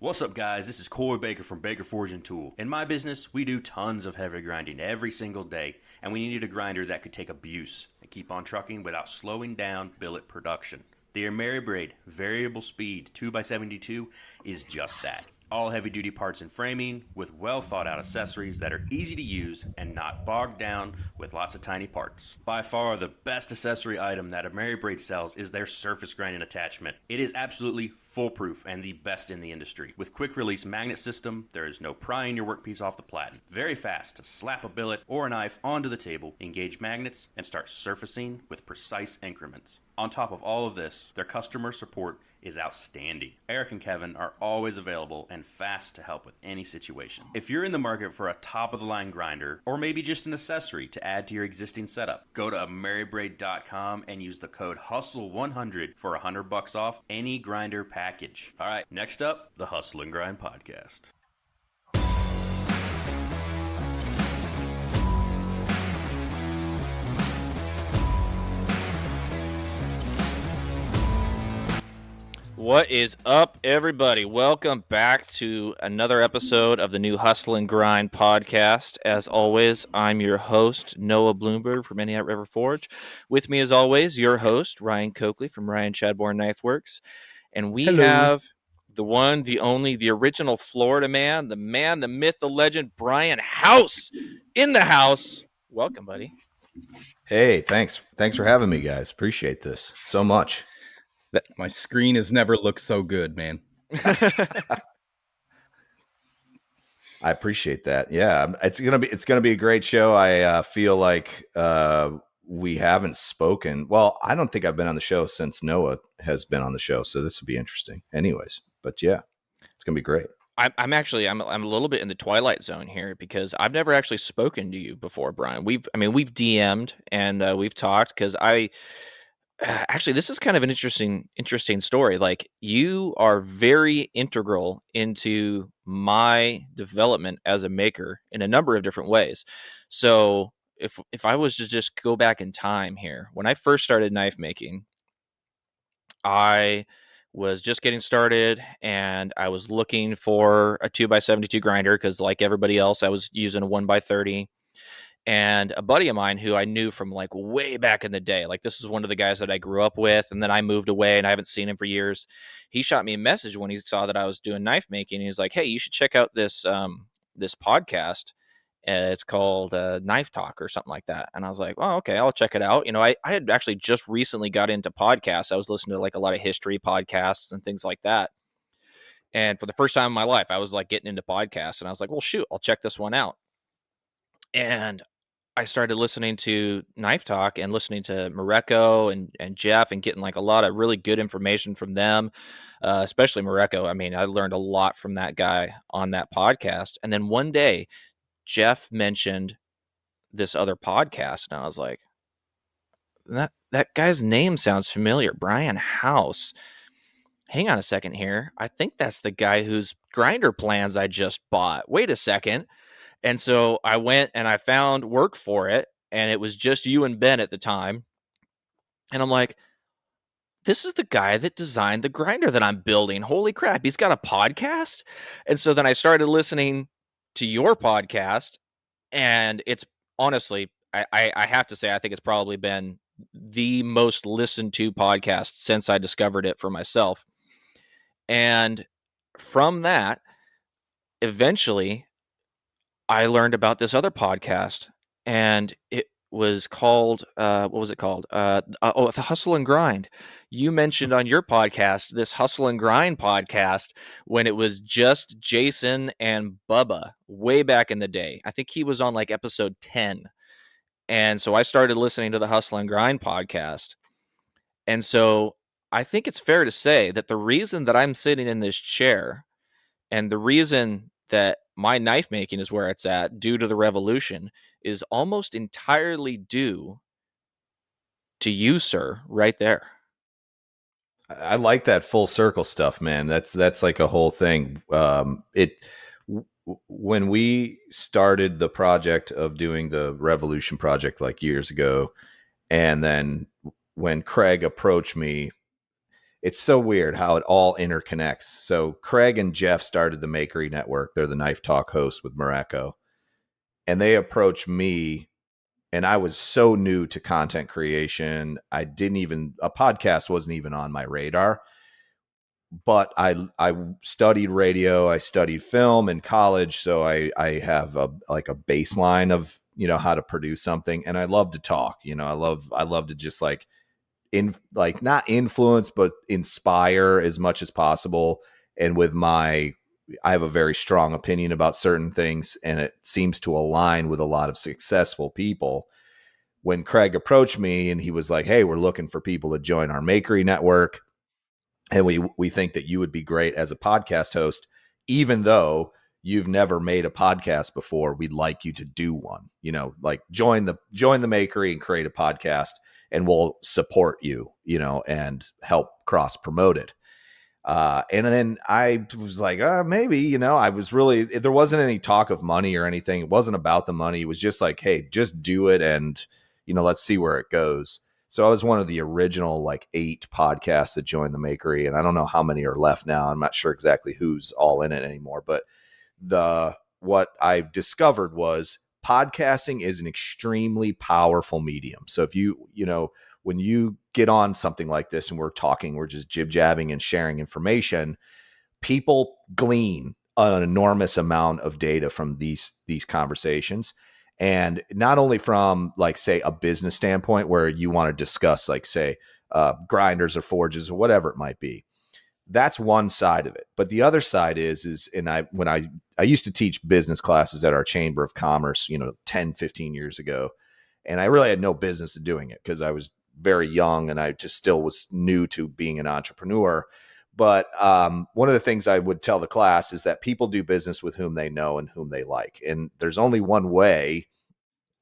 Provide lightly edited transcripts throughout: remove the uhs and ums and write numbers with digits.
What's up, guys? This is Coy Baker from Baker Forge and Tool. In my business, we do tons of heavy grinding every single day, and we needed a grinder that could take abuse and keep on trucking without slowing down billet production. The Ameribraid Variable Speed 2x72 is just that. All heavy-duty parts and framing with well-thought-out accessories that are easy to use and not bogged down with lots of tiny parts. By far, the best accessory item that Ameribraid sells is their surface grinding attachment. It is absolutely foolproof and the best in the industry. With quick-release magnet system, there is no prying your workpiece off the platen. Very fast to slap a billet or a knife onto the table, engage magnets, and start surfacing with precise increments. On top of all of this, their customer support is outstanding. Eric and Kevin are always available and fast to help with any situation. If you're in the market for a top-of-the-line grinder, or maybe just an accessory to add to your existing setup, go to ameribraid.com and use the code HUSTLE100 for $100 off any grinder package. All right, next up, the Hustle and Grind podcast. What is up, everybody? Welcome back to another episode of the new Hustle and Grind podcast. As always, I'm your host, Noah Bloomberg from Antioch River Forge. With me, as always, your host, Ryan Coakley from Ryan Chadbourne Knife Works. And we have the one, the only, the original Florida man, the myth, the legend, Brian House in the house. Welcome, buddy. Hey, thanks. Thanks for having me, guys. Appreciate this so much. My screen has never looked so good, man. I appreciate that. Yeah, it's gonna be a great show. I feel like we haven't spoken. Well, I don't think I've been on the show since Noah has been on the show, so this will be interesting. Anyways, but yeah, it's gonna be great. I'm a little bit in the twilight zone here because I've never actually spoken to you before, Brian. We've DM'd and we've talked because actually, this is kind of an interesting story. Like, you are very integral into my development as a maker in a number of different ways. So if I was to just go back in time here, when I first started knife making, I was just getting started and I was looking for a 2x72 grinder because, like everybody else, I was using a 1x30. And a buddy of mine who I knew from like way back in the day, like this is one of the guys that I grew up with, and then I moved away and I haven't seen him for years. He shot me a message when he saw that I was doing knife making. He's like, "Hey, you should check out this podcast. It's called Knife Talk or something like that." And I was like, "Oh, okay, I'll check it out." You know, I had actually just recently got into podcasts. I was listening to like a lot of history podcasts and things like that. And for the first time in my life, I was like getting into podcasts, and I was like, "Well, shoot, I'll check this one out." And I started listening to Knife Talk and listening to Mareko and Jeff and getting like a lot of really good information from them, especially Mareko. I mean, I learned a lot from that guy on that podcast. And then one day, Jeff mentioned this other podcast, and I was like, that guy's name sounds familiar, Brian House. Hang on a second here. I think that's the guy whose grinder plans I just bought. Wait a second. And so I went and I found work for it, and it was just you and Ben at the time. And I'm like, this is the guy that designed the grinder that I'm building. Holy crap, he's got a podcast? And so then I started listening to your podcast, and it's honestly, I have to say, I think it's probably been the most listened to podcast since I discovered it for myself. And from that, eventually, I learned about this other podcast, and it was called, what was it called? The Hustle and Grind. You mentioned on your podcast, this Hustle and Grind podcast, when it was just Jason and Bubba way back in the day. I think he was on like episode 10. And so I started listening to the Hustle and Grind podcast. And so I think it's fair to say that the reason that I'm sitting in this chair and the reason that my knife making is where it's at due to the revolution is almost entirely due to you, sir, right there. I like that full circle stuff, man. That's like a whole thing. When we started the project of doing the Revolution project like years ago, and then when Craig approached me, it's so weird how it all interconnects. So Craig and Jeff started the Makery Network. They're the Knife Talk hosts with Morocco. And they approached me, and I was so new to content creation. A podcast wasn't even on my radar. But I studied radio, I studied film in college, so I have a baseline of, how to produce something, and I love to talk. I love to just not influence, but inspire as much as possible. And I have a very strong opinion about certain things, and it seems to align with a lot of successful people. When Craig approached me and he was like, "Hey, we're looking for people to join our Makery Network, and we think that you would be great as a podcast host, even though you've never made a podcast before. We'd like you to do one. Join the Makery and create a podcast, and we'll support you, and help cross promote it." And then I was like, maybe, there wasn't any talk of money or anything. It wasn't about the money. It was just like, hey, just do it, and let's see where it goes. So I was one of the original 8 podcasts that joined the Makery, and I don't know how many are left now. I'm not sure exactly who's all in it anymore, but what I've discovered was podcasting is an extremely powerful medium. So if when you get on something like this and we're just jib-jabbing and sharing information, people glean an enormous amount of data from these conversations. And not only from say a business standpoint where you want to discuss grinders or forges or whatever it might be. That's one side of it. But the other side is when I used to teach business classes at our Chamber of Commerce, 10, 15 years ago. And I really had no business of doing it because I was very young and I just still was new to being an entrepreneur. But one of the things I would tell the class is that people do business with whom they know and whom they like. And there's only one way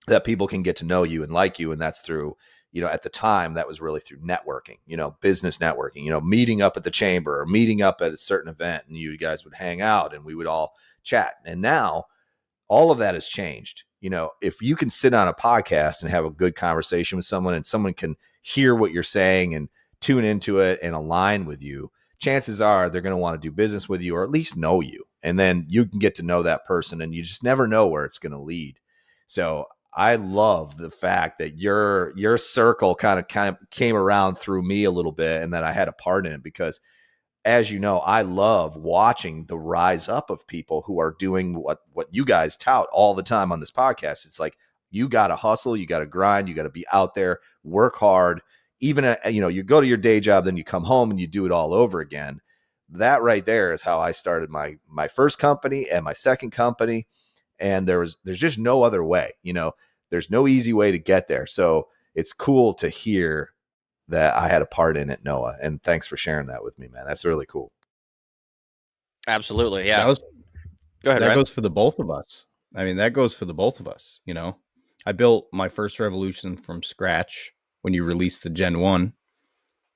that people can get to know you and like you. And that's through, at the time that was really through networking, business networking, meeting up at the Chamber or meeting up at a certain event, and you guys would hang out and we would all chat. And now all of that has changed. If you can sit on a podcast and have a good conversation with someone and someone can hear what you're saying and tune into it and align with you, chances are they're going to want to do business with you or at least know you. And then you can get to know that person and you just never know where it's going to lead. So I love the fact that your circle kind of came around through me a little bit and that I had a part in it because, as you know, I love watching the rise up of people who are doing what you guys tout all the time on this podcast. It's like, you got to hustle, you got to grind, you got to be out there, work hard. Even, you go to your day job, then you come home and you do it all over again. That right there is how I started my first company and my second company. And there's just no other way, there's no easy way to get there. So it's cool to hear that I had a part in it, Noah. And thanks for sharing that with me, man. That's really cool. Absolutely. Yeah. Go ahead. That Ryan. goes for the both of us. I mean, that goes for the both of us. I built my first Revolution from scratch when you released the Gen 1,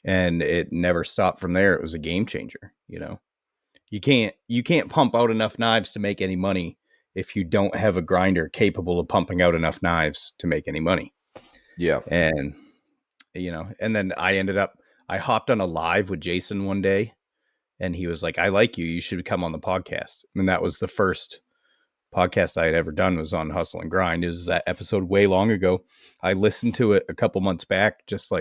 and it never stopped from there. It was a game changer. You can't pump out enough knives to make any money if you don't have a grinder capable of pumping out enough knives to make any money. Yeah. And, and then I hopped on a live with Jason one day and he was like, "I like you. You should come on the podcast." And that was the first podcast I had ever done, was on Hustle and Grind. It was that episode way long ago. I listened to it a couple months back, just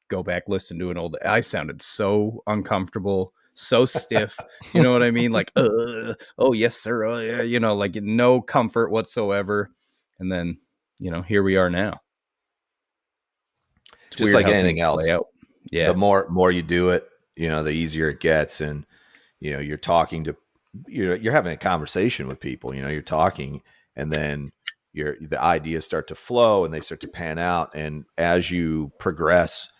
go back, listen to an old, I sounded so uncomfortable, so stiff, you know what I mean? Oh yes, sir. No comfort whatsoever. And then, here we are now. It's just like anything else. Yeah. The more you do it, the easier it gets. And, you're talking to, you're having a conversation with people, you're talking, and then the ideas start to flow and they start to pan out. And as you progress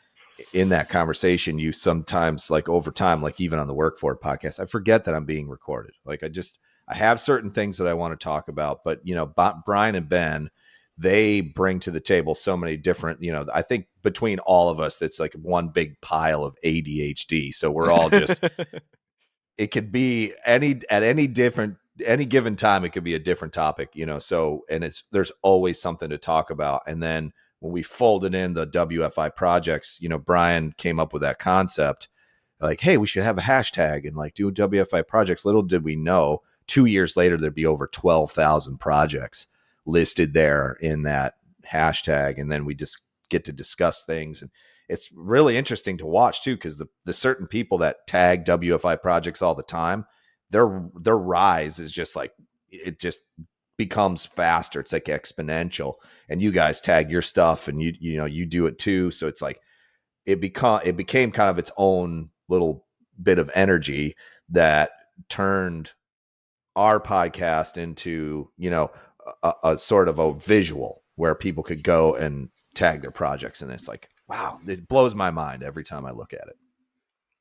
in that conversation, you sometimes, over time, even on the Work For It podcast, I forget that I'm being recorded. I have certain things that I want to talk about, but Brian and Ben, they bring to the table so many different, I think between all of us, that's like one big pile of ADHD. So we're all just, it could be at any given time, it could be a different topic, so, and there's always something to talk about. And then when we folded in the WFI projects, Brian came up with that concept. like, hey, we should have a hashtag and like do WFI projects. Little did we know 2 years later, there'd be over 12,000 projects listed there in that hashtag. And then we just get to discuss things. And it's really interesting to watch too, because the certain people that tag WFI projects all the time, their rise is just like, it just becomes faster. It's like exponential. And you guys tag your stuff and you do it too. So it's like, it became kind of its own little bit of energy that turned our podcast into, a sort of a visual where people could go and tag their projects. And it's like, wow, it blows my mind every time I look at it.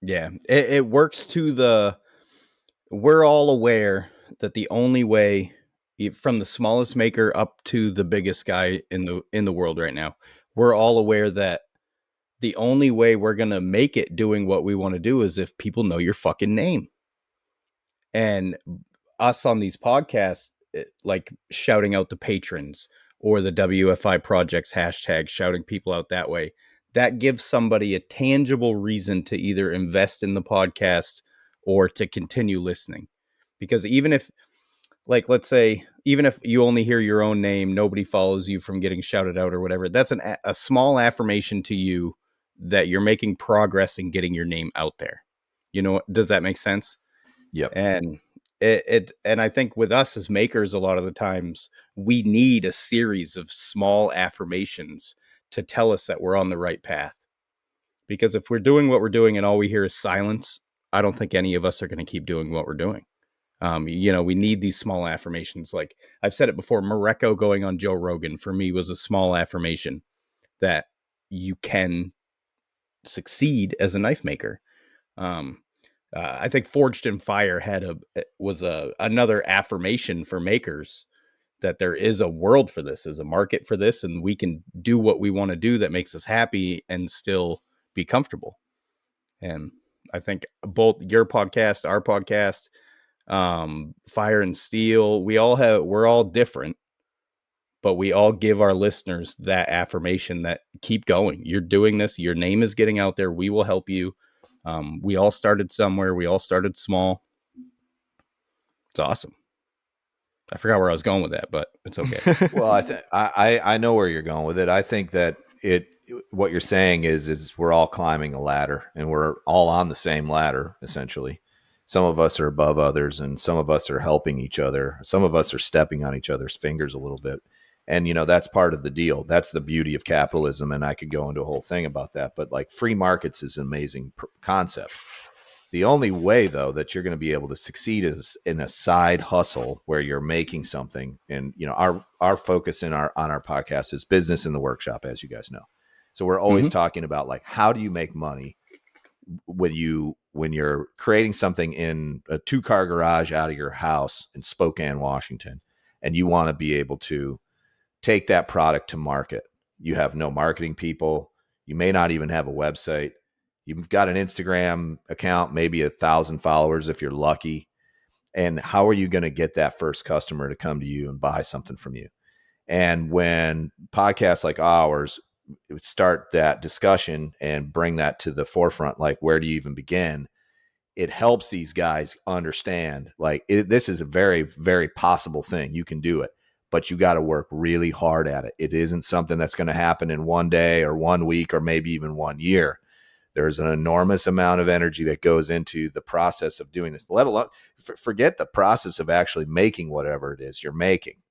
Yeah, it works to we're all aware that the only way, from the smallest maker up to the biggest guy in the world right now, we're all aware that the only way we're going to make it doing what we want to do is if people know your fucking name. And us on these podcasts, like shouting out the patrons or the WFI projects hashtag, shouting people out that way, that gives somebody a tangible reason to either invest in the podcast or to continue listening. Because even if, like, let's say, even if you only hear your own name, nobody follows you from getting shouted out or whatever, that's a small affirmation to you that you're making progress in getting your name out there. Does that make sense? Yep. And and I think with us as makers, a lot of the times we need a series of small affirmations to tell us that we're on the right path. Because if we're doing what we're doing and all we hear is silence, I don't think any of us are going to keep doing what we're doing. We need these small affirmations. Like I've said it before, Morocco going on Joe Rogan for me was a small affirmation that you can succeed as a knife maker. I think Forged in Fire was another affirmation for makers that there is a world for this, is a market for this, and we can do what we want to do that makes us happy and still be comfortable. And I think both your podcast, our podcast, Fire and Steel, we're all different, but we all give our listeners that affirmation that keep going. You're doing this. Your name is getting out there. We will help you. We all started somewhere. We all started small. It's awesome. I forgot where I was going with that, but it's okay. Well, I know where you're going with it. I think that what you're saying is we're all climbing a ladder and we're all on the same ladder, essentially. Some of us are above others and some of us are helping each other. Some of us are stepping on each other's fingers a little bit. And, that's part of the deal. That's the beauty of capitalism. And I could go into a whole thing about that. But like free markets is an amazing concept. The only way, though, that you're going to be able to succeed is in a side hustle where you're making something. And, our focus on our podcast is business in the workshop, as you guys know. So we're always talking about like, how do you make money when you're creating something in a 2-car garage out of your house in Spokane, Washington, and you want to be able to take that product to market. You have no marketing people. You may not even have a website. You've got an Instagram account, maybe 1,000 followers if you're lucky. And how are you going to get that first customer to come to you and buy something from you? And when podcasts like ours start that discussion and bring that to the forefront, like where do you even begin? It helps these guys understand like this is a very, very possible thing. You can do it. But you got to work really hard at it. It isn't something that's going to happen in one day or 1 week or maybe even 1 year. There's an enormous amount of energy that goes into the process of doing this, let alone forget the process of actually making whatever it is you're making.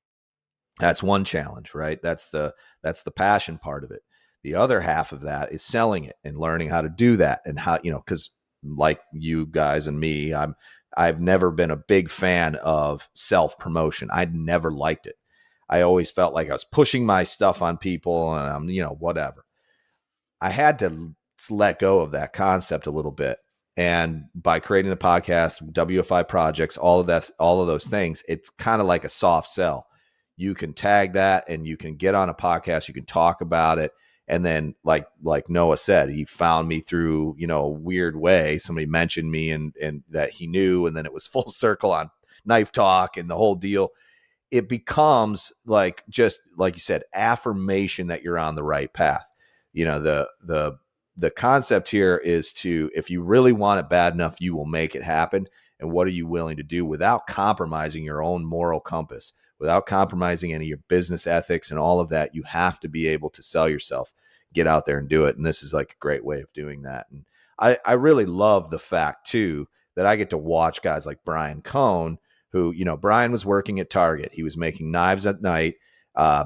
That's one challenge, right? That's the passion part of it. The other half of that is selling it and learning how to do that and how, because like you guys and me, I've never been a big fan of self-promotion. I'd never liked it. I always felt like I was pushing my stuff on people and whatever. I had to let go of that concept a little bit. And by creating the podcast, WFI projects, all of those things, it's kind of like a soft sell. You can tag that and you can get on a podcast, you can talk about it. And then like Noah said, he found me through, a weird way. Somebody mentioned me and that he knew, and then it was full circle on Knife Talk and the whole deal. It becomes like, just like you said, affirmation that you're on the right path. The the concept here is to, if you really want it bad enough, you will make it happen. And what are you willing to do without compromising your own moral compass, without compromising any of your business ethics and all of that? You have to be able to sell yourself, get out there and do it. And this is like a great way of doing that. And I really love the fact too, that I get to watch guys like Brian Cohn, who, you know, Brian was working at Target. He was making knives at night.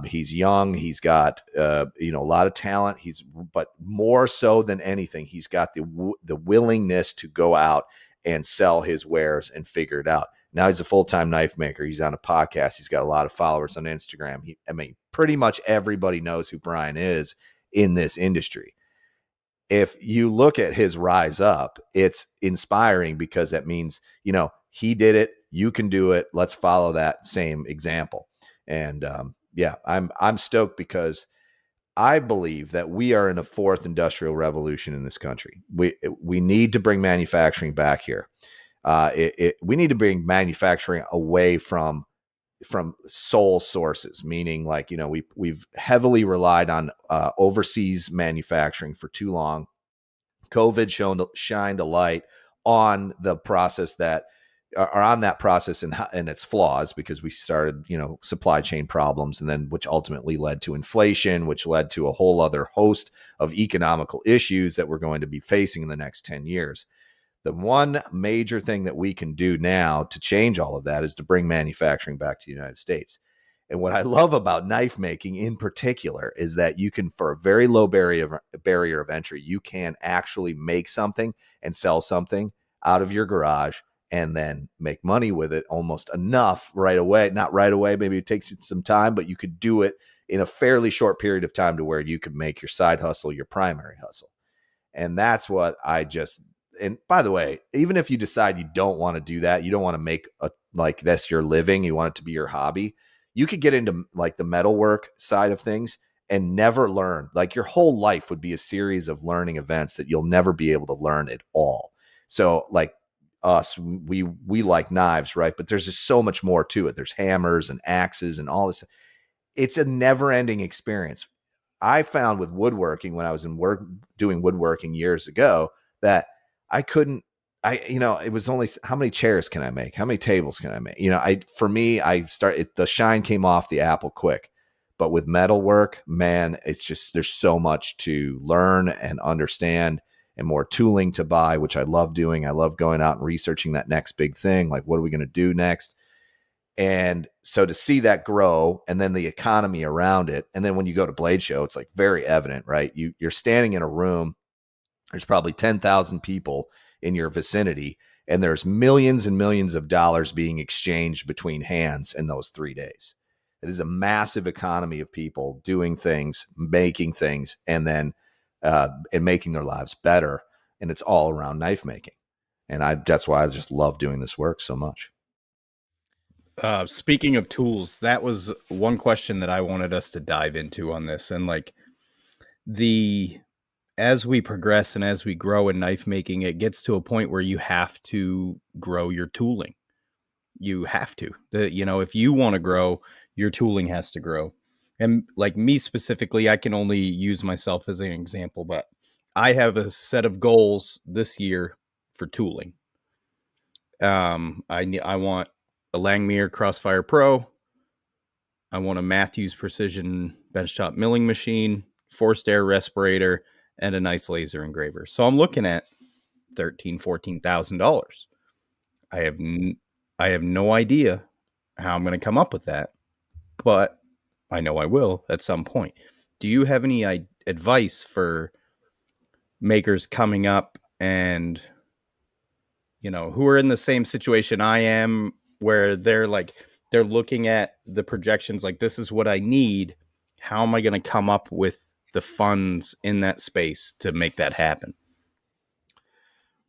He's young. He's got, you know, a lot of talent. But more so than anything, he's got the willingness to go out and sell his wares and figure it out. Now he's a full-time knife maker. He's on a podcast. He's got a lot of followers on Instagram. I mean, pretty much everybody knows who Brian is in this industry. If you look at his rise up, it's inspiring because that means, you know, he did it. You can do it. Let's follow that same example. And yeah, I'm stoked because I believe that we are in a fourth industrial revolution in this country. We need to bring manufacturing back here. We need to bring manufacturing away from sole sources, meaning like, you know, we've heavily relied on overseas manufacturing for too long. COVID shined a light on the process that are on that process and its flaws, because we started, you know, supply chain problems, and then which ultimately led to inflation, which led to a whole other host of economical issues that we're going to be facing in the next 10 years. The one major thing that we can do now to change all of that is to bring manufacturing back to the United States. And what I love about knife making in particular is that you can, for a very low barrier of entry, you can actually make something and sell something out of your garage and then make money with it almost enough right away. Not right away, maybe it takes some time, but you could do it in a fairly short period of time to where you could make your side hustle your primary hustle. And that's what and by the way, even if you decide you don't want to do that, you don't want to make like that's your living, you want it to be your hobby, you could get into like the metalwork side of things and never learn. Like your whole life would be a series of learning events that you'll never be able to learn at all. So like us, we like knives, right? But there's just so much more to it. There's hammers and axes and all this. It's a never ending experience. I found with woodworking when I was doing woodworking years ago that it was only, how many chairs can I make? How many tables can I make? You know, the shine came off the apple quick. But with metalwork, man, it's just, there's so much to learn and understand and more tooling to buy, which I love doing. I love going out and researching that next big thing. Like, what are we going to do next? And so to see that grow, and then the economy around it. And then when you go to Blade Show, it's like very evident, right? You're standing in a room. There's probably 10,000 people in your vicinity, and there's millions and millions of dollars being exchanged between hands in those 3 days. It is a massive economy of people doing things, making things, and then and making their lives better. And it's all around knife making. And that's why I just love doing this work so much. Speaking of tools, that was one question that I wanted us to dive into on this. And like as we progress and as we grow in knife making, it gets to a point where you have to grow your tooling. You have to, if you want to grow, your tooling has to grow. And like me specifically, I can only use myself as an example, but I have a set of goals this year for tooling. I want a Langmuir Crossfire Pro. I want a Matthews Precision benchtop milling machine, forced air respirator, and a nice laser engraver. So I'm looking at $13,000-$14,000. I have no idea how I'm going to come up with that, but I know I will at some point. Do you have any advice for makers coming up and, who are in the same situation I am, where they're looking at the projections like, this is what I need. How am I going to come up with the funds in that space to make that happen?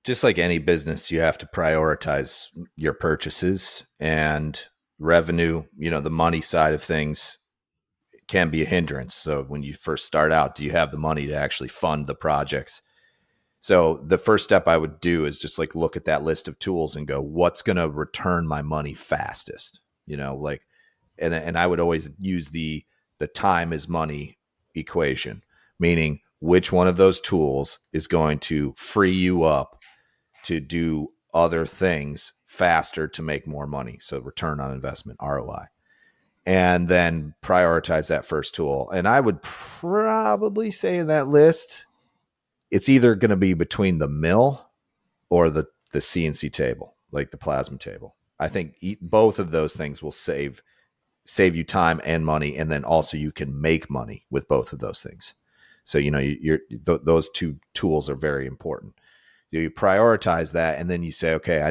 Just like any business, you have to prioritize your purchases and revenue. The money side of things can be a hindrance. So when you first start out, do you have the money to actually fund the projects? So the first step I would do is just like look at that list of tools and go, what's going to return my money fastest? And I would always use the time is money equation, meaning which one of those tools is going to free you up to do other things faster to make more money. So return on investment, ROI. And then prioritize that first tool. And I would probably say in that list, it's either going to be between the mill or the CNC table, like the plasma table. I think both of those things will save you time and money, and then also you can make money with both of those things. So those two tools are very important. You prioritize that, and then you say, okay,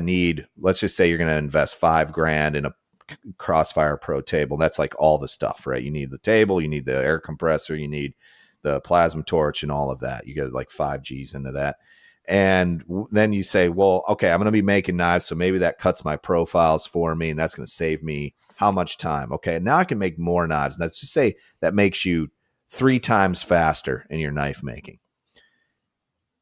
let's just say you're going to invest $5,000 in a Crossfire Pro table. That's like all the stuff, right? You need the table, you need the air compressor, you need the plasma torch, and all of that. You get like 5 G's into that. And then you say, well, okay, I'm going to be making knives, so maybe that cuts my profiles for me, and that's going to save me how much time? Okay, now I can make more knives. And let's just say that makes you 3 times faster in your knife making.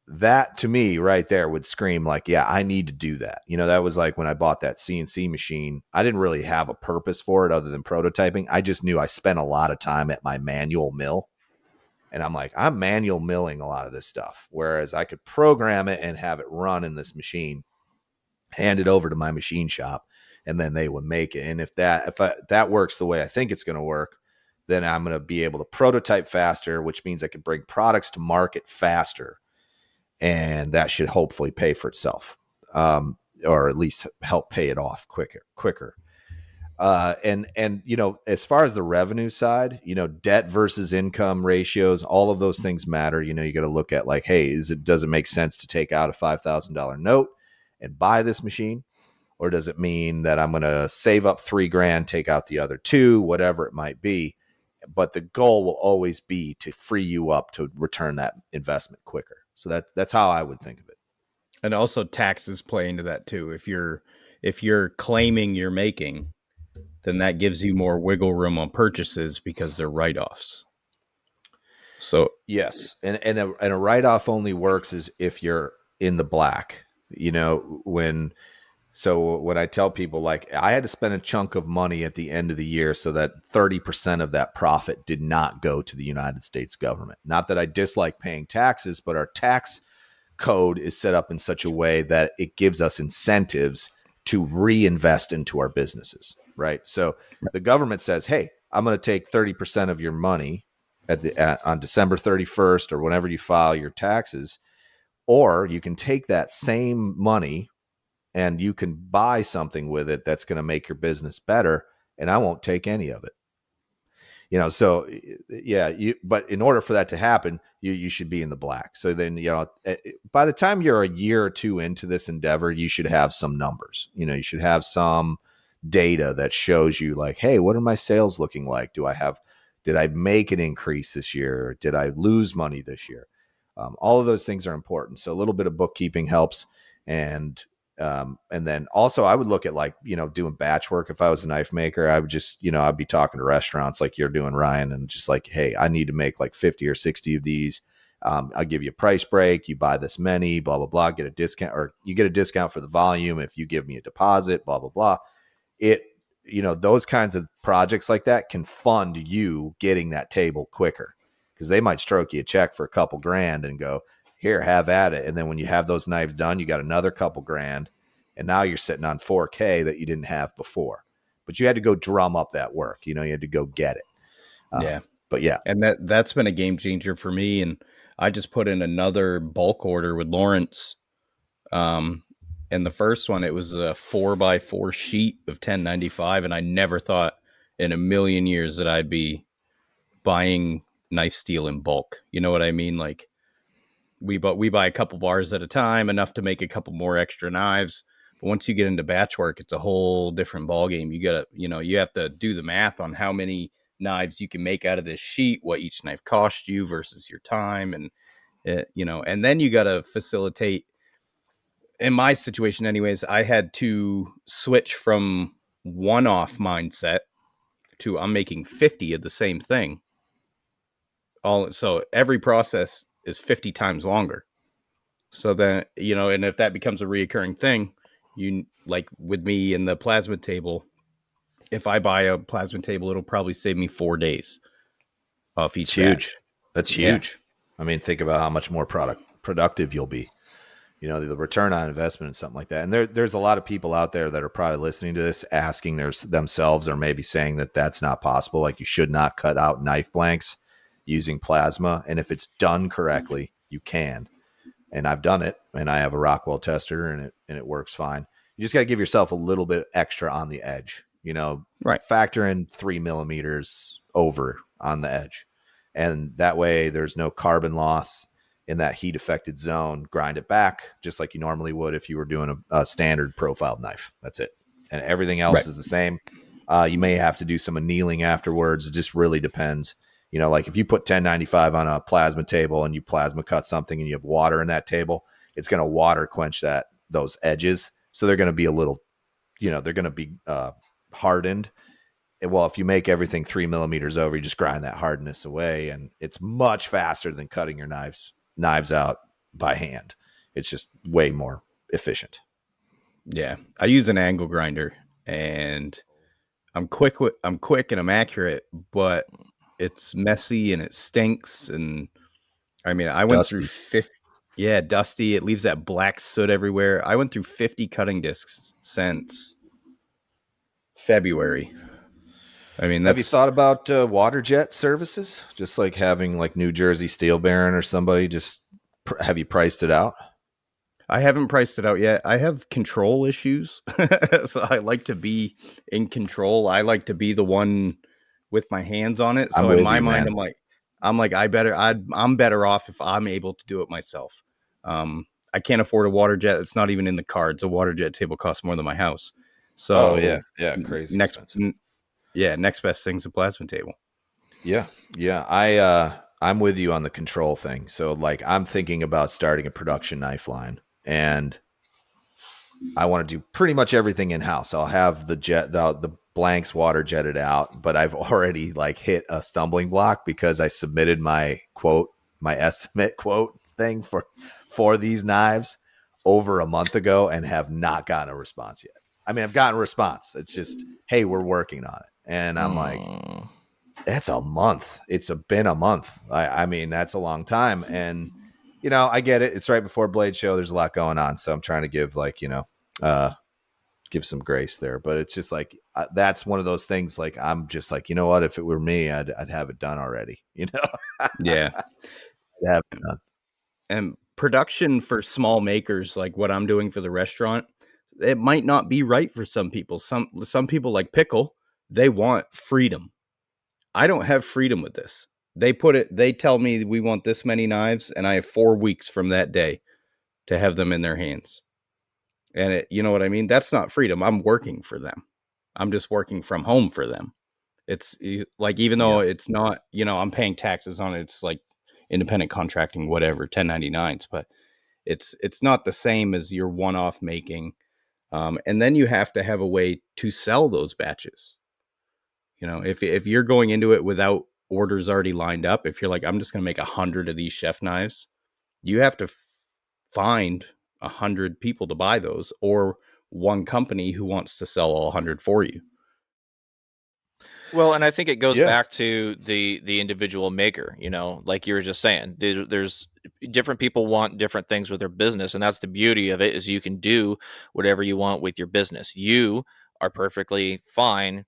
That to me right there would scream like, yeah, I need to do that. That was like when I bought that CNC machine. I didn't really have a purpose for it other than prototyping. I just knew I spent a lot of time at my manual mill. And I'm like, I'm manual milling a lot of this stuff. Whereas I could program it and have it run in this machine, hand it over to my machine shop, and then they would make it. And if that works the way I think it's going to work, then I'm going to be able to prototype faster, which means I can bring products to market faster. And that should hopefully pay for itself, or at least help pay it off quicker. And as far as the revenue side, debt versus income ratios, all of those things matter. You got to look at like, hey, does it make sense to take out a $5,000 note and buy this machine? Or does it mean that I'm going to save up $3,000, take out the other 2, whatever it might be? But the goal will always be to free you up to return that investment quicker. So that's how I would think of it. And also taxes play into that too. If you're claiming you're making, then that gives you more wiggle room on purchases because they're write-offs. So yes, and a write-off only works is if you're in the black. When I tell people, like, I had to spend a chunk of money at the end of the year so that 30% of that profit did not go to the United States government. Not that I dislike paying taxes, but our tax code is set up in such a way that it gives us incentives to reinvest into our businesses, right? So the government says, hey, I'm going to take 30% of your money on December 31st or whenever you file your taxes, or you can take that same money and you can buy something with it that's going to make your business better, and I won't take any of it. So yeah, but in order for that to happen, you should be in the black. So then, by the time you're a year or 2 into this endeavor, you should have some numbers. You should have some data that shows you like, hey, what are my sales looking like? Did I make an increase this year? Did I lose money this year? All of those things are important. So a little bit of bookkeeping helps. And then also I would look at like, doing batch work. If I was a knife maker, I would just, I'd be talking to restaurants like you're doing, Ryan, and just like, hey, I need to make like 50 or 60 of these. I'll give you a price break. You buy this many, blah, blah, blah, get a discount, or you get a discount for the volume if you give me a deposit, blah, blah, blah. Those kinds of projects like that can fund you getting that table quicker, because they might stroke you a check for a couple grand and go, here, have at it. And then when you have those knives done, you got another couple grand, and now you're sitting on 4K that you didn't have before. But you had to go drum up that work. You had to go get it. Yeah. But yeah. And that's been a game changer for me. And I just put in another bulk order with Lawrence. And the first one, it was a 4x4 sheet of 1095. And I never thought in a million years that I'd be buying knife steel in bulk. You know what I mean? Like, we buy a couple bars at a time, enough to make a couple more extra knives. But once you get into batch work, it's a whole different ballgame. You have to do the math on how many knives you can make out of this sheet, what each knife cost you versus your time. And, and then you got to facilitate. In my situation anyways, I had to switch from one-off mindset to I'm making 50 of the same thing. So every process is 50 times longer. So then, and if that becomes a reoccurring thing, like with me in the plasma table, if I buy a plasma table, it'll probably save me 4 days off each batch. Huge. That's huge. I mean, think about how much more productive you'll be. You know, the return on investment and something like that. And there's a lot of people out there that are probably listening to this asking themselves, or maybe saying that that's not possible. Like, you should not cut out knife blanks using plasma. And if it's done correctly, you can. And I've done it, and I have a Rockwell tester, and it works fine. You just got to give yourself a little bit extra on the edge, you know, Right. factor in 3 millimeters over on the edge. And that way there's no carbon loss in that heat affected zone. Grind it back just like you normally would if you were doing a standard profiled knife. That's it. And everything else Right. is the same. You may have to do some annealing afterwards. It just really depends. You know, like if you put 1095 on a plasma table and you plasma cut something and you have water in that table, it's going to water quench those edges. So they're going to be a little, you know, they're going to be hardened. Well, if you make everything 3 millimeters over, you just grind that hardness away, and it's much faster than cutting your knives out by hand. It's just way more efficient. Yeah, I use an angle grinder, and I'm quick and I'm accurate, but it's messy and it stinks. And I mean, I went through 50. Yeah, dusty. It leaves that black soot everywhere. I went through 50 cutting discs since February. I mean, have you thought about water jet services? Just like having like New Jersey Steel Baron or somebody, just have you priced it out? I haven't priced it out yet. I have control issues. So I like to be in control. I like to be the one with my hands on it. So in my mind, I'm like, I'm better off if I'm able to do it myself. I can't afford a water jet. It's not even in the cards. A water jet table costs more than my house. So crazy next expensive. Next best thing's a plasma table. Yeah. I'm with you on the control thing. So like, I'm thinking about starting a production knife line, and I want to do pretty much everything in house. I'll have the blanks water jetted out, but I've already like hit a stumbling block because I submitted my estimate quote thing for these knives over a month ago and have not gotten a response yet. I mean, I've gotten a response. It's just, hey, we're working on it. And I'm like, that's a month. It's been a month. I mean, that's a long time. And, you know, I get it. It's right before Blade Show. There's a lot going on. So I'm trying to give give some grace there. But it's just like, that's one of those things. Like, I'm just like, you know what? If it were me, I'd have it done already. You know? Yeah. I'd have it done. And production for small makers, like what I'm doing for the restaurant, it might not be right for some people. Some people, like Pickle, they want freedom. I don't have freedom with this. They tell me we want this many knives, and I have 4 weeks from that day to have them in their hands. And you know what I mean? That's not freedom. I'm working for them. I'm just working from home for them. It's like, even though it's not, you know, I'm paying taxes on it. It's like independent contracting, whatever, 1099s, but it's not the same as your one-off making. And then you have to have a way to sell those batches. You know, if you're going into it without orders already lined up, if you're like, I'm just going to make 100 of these chef knives, you have to find 100 people to buy those, or one company who wants to sell all 100 for you. Well, and I think it goes back to the individual maker, you know, like you were just saying, there's different people want different things with their business. And that's the beauty of it, is you can do whatever you want with your business. You are perfectly fine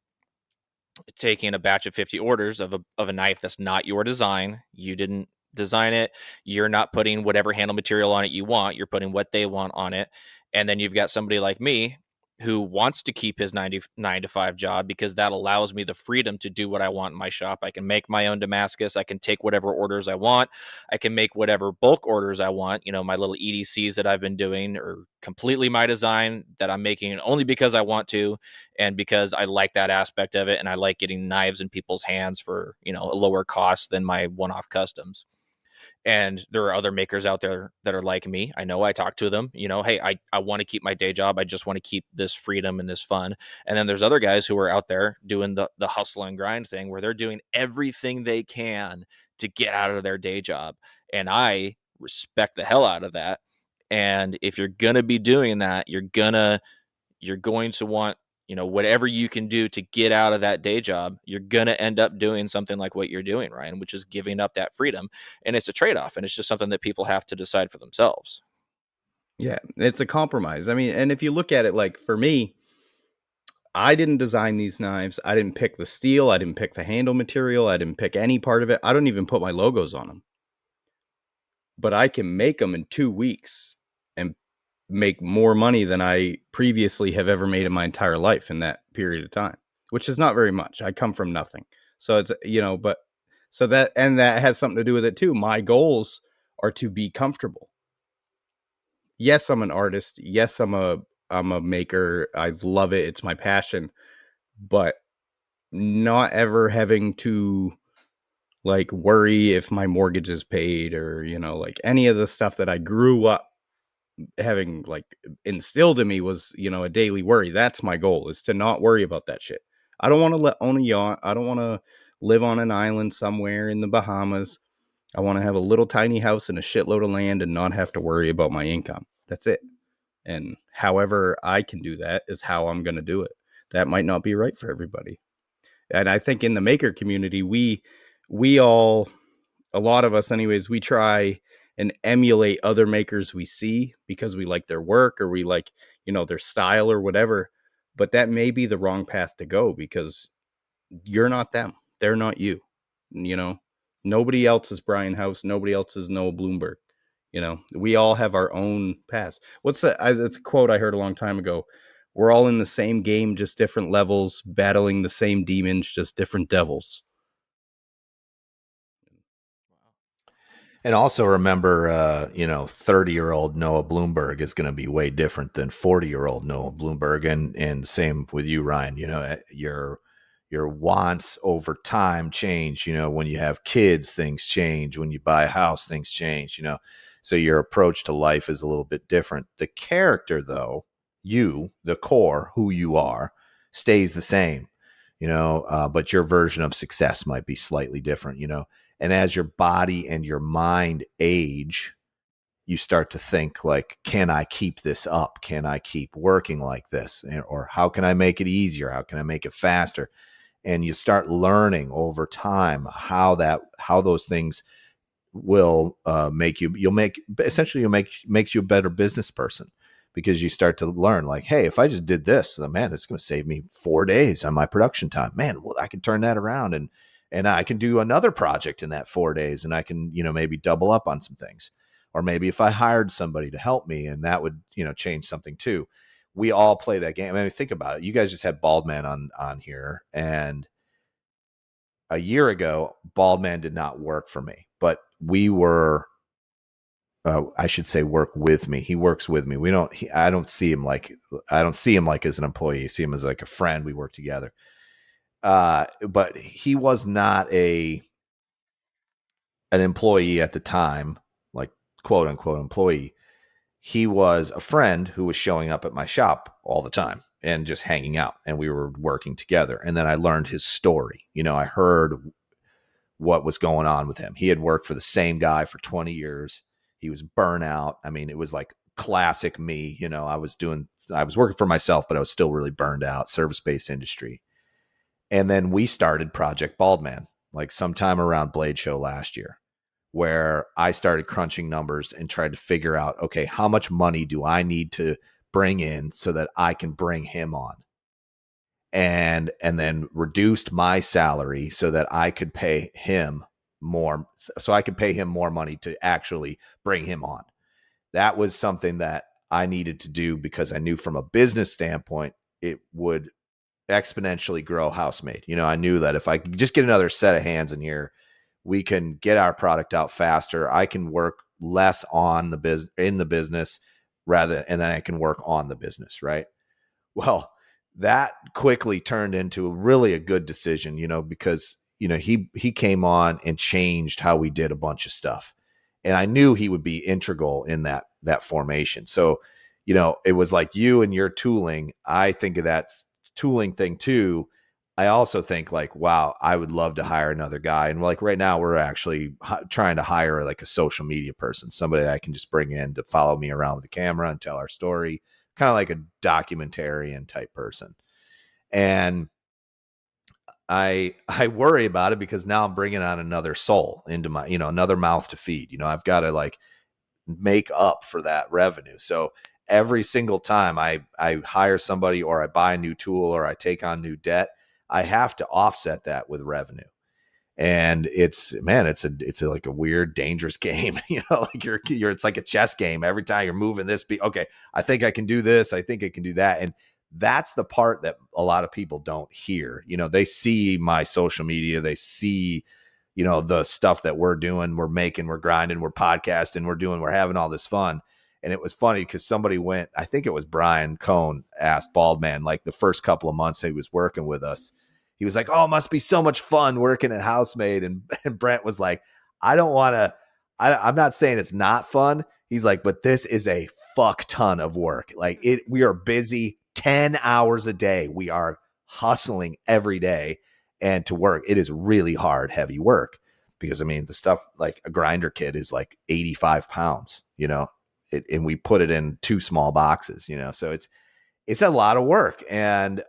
taking a batch of 50 orders of a knife that's not your design. You didn't design it. You're not putting whatever handle material on it you want. You're putting what they want on it. And then you've got somebody like me who wants to keep his 9 to 5 job, because that allows me the freedom to do what I want in my shop. I can make my own Damascus. I can take whatever orders I want. I can make whatever bulk orders I want. You know, my little EDCs that I've been doing are completely my design, that I'm making only because I want to, and because I like that aspect of it. And I like getting knives in people's hands for, you know, a lower cost than my one-off customs. And there are other makers out there that are like me. I know, I talk to them, you know, hey, I want to keep my day job. I just want to keep this freedom and this fun. And then there's other guys who are out there doing the hustle and grind thing, where they're doing everything they can to get out of their day job. And I respect the hell out of that. And if you're going to be doing that, you're going to want You know, whatever you can do to get out of that day job, you're going to end up doing something like what you're doing, Ryan, which is giving up that freedom. And it's a trade-off, and it's just something that people have to decide for themselves. Yeah, it's a compromise. I mean, and if you look at it, like for me, I didn't design these knives. I didn't pick the steel. I didn't pick the handle material. I didn't pick any part of it. I don't even put my logos on them. But I can make them in 2 weeks and make more money than I previously have ever made in my entire life in that period of time, which is not very much. I come from nothing. So it's, but so that, and that has something to do with it too. My goals are to be comfortable. Yes, I'm an artist. Yes, I'm a maker. I love it. It's my passion, but not ever having to like worry if my mortgage is paid or, like any of the stuff that I grew up having like instilled in me was, a daily worry. That's my goal, is to not worry about that shit. I don't want to own a yacht. I don't want to live on an island somewhere in the Bahamas. I want to have a little tiny house and a shitload of land and not have to worry about my income. That's it. And however I can do that is how I'm going to do it. That might not be right for everybody. And I think in the maker community, we all, a lot of us anyways, we try and emulate other makers we see because we like their work or we like, their style or whatever. But that may be the wrong path to go because you're not them. They're not you. Nobody else is Brian House. Nobody else is Noah Bloomberg. We all have our own paths. What's that? It's a quote I heard a long time ago. We're all in the same game, just different levels, battling the same demons, just different devils. And also remember, 30-year-old Noah Bloomberg is going to be way different than 40-year-old Noah Bloomberg. And same with you, Ryan. Your wants over time change. When you have kids, things change. When you buy a house, things change. So your approach to life is a little bit different. The character, though, the core, who you are, stays the same. But your version of success might be slightly different. And as your body and your mind age, you start to think like, can I keep this up? Can I keep working like this? Or how can I make it easier? How can I make it faster? And you start learning over time how those things will makes you a better business person, because you start to learn like, hey, if I just did this, man, it's going to save me 4 days on my production time. Man, well, I can turn that around and I can do another project in that 4 days, and I can, maybe double up on some things. Or maybe if I hired somebody to help me, and that would, change something too. We all play that game. I mean, think about it. You guys just had Baldman on here, and a year ago, Baldman did not work for me, but we were, I should say, work with me. He works with me. I don't see him like as an employee. I see him as like a friend. We work together. But he was not an employee at the time, like quote unquote employee. He was a friend who was showing up at my shop all the time and just hanging out, and we were working together. And then I learned his story. I heard what was going on with him. He had worked for the same guy for 20 years. He was burnout. I mean, it was like classic me. I was working for myself, but I was still really burned out, service-based industry. And then we started Project Baldman, like sometime around Blade Show last year, where I started crunching numbers and tried to figure out, okay, how much money do I need to bring in so that I can bring him on? And then reduced my salary so that I could pay him more. So I could pay him more money to actually bring him on. That was something that I needed to do because I knew from a business standpoint, it would exponentially grow Housemade. I knew that if I could just get another set of hands in here, we can get our product out faster. I can work less on in the business and then I can work on the business. Right. Well, that quickly turned into really a good decision, because, he came on and changed how we did a bunch of stuff. And I knew he would be integral in that formation. So, it was like you and your tooling. I think of that tooling thing too. I also think like, wow, I would love to hire another guy. And like right now we're actually trying to hire like a social media person, somebody that I can just bring in to follow me around with the camera and tell our story, kind of like a documentarian type person. And I worry about it because now I'm bringing on another soul into my, another mouth to feed. I've got to like make up for that revenue. So every single time I hire somebody or I buy a new tool or I take on new debt, I have to offset that with revenue. And it's like a weird, dangerous game. Like it's like a chess game. Every time you're moving this, okay, I think I can do this. I think I can do that. And that's the part that a lot of people don't hear. They see my social media. They see, the stuff that we're doing, we're making, we're grinding, we're podcasting, we're having all this fun. And it was funny because somebody I think it was Brian Cohn asked Baldman, like the first couple of months he was working with us, he was like, oh, it must be so much fun working at Housemade. And Brent was like, I'm not saying it's not fun. He's like, but this is a fuck ton of work. Like we are busy 10 hours a day. We are hustling every day. And to work, it is really hard, heavy work. Because the stuff like a grinder kit is like 85 pounds, and we put it in 2 small boxes, so it's a lot of work. And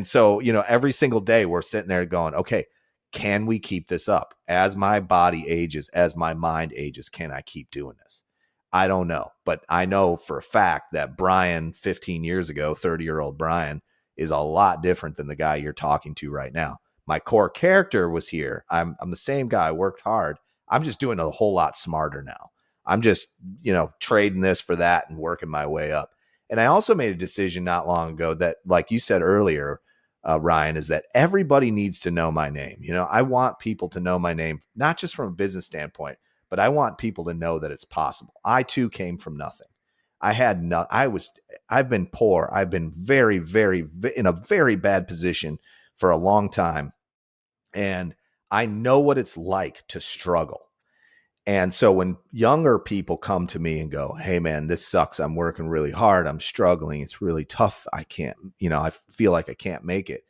so, every single day we're sitting there going, okay, can we keep this up? As my body ages, as my mind ages, can I keep doing this? I don't know. But I know for a fact that Brian 15 years ago, 30-year-old Brian, is a lot different than the guy you're talking to right now. My core character was here. I'm the same guy. I worked hard. I'm just doing a whole lot smarter now. I'm just, trading this for that and working my way up. And I also made a decision not long ago that, like you said earlier, Ryan, is that everybody needs to know my name. I want people to know my name, not just from a business standpoint, but I want people to know that it's possible. I too came from nothing. I've been poor. I've been very, very in a very bad position for a long time. And I know what it's like to struggle. And so when younger people come to me and go, hey man, this sucks. I'm working really hard. I'm struggling. It's really tough. I can't, I feel like I can't make it.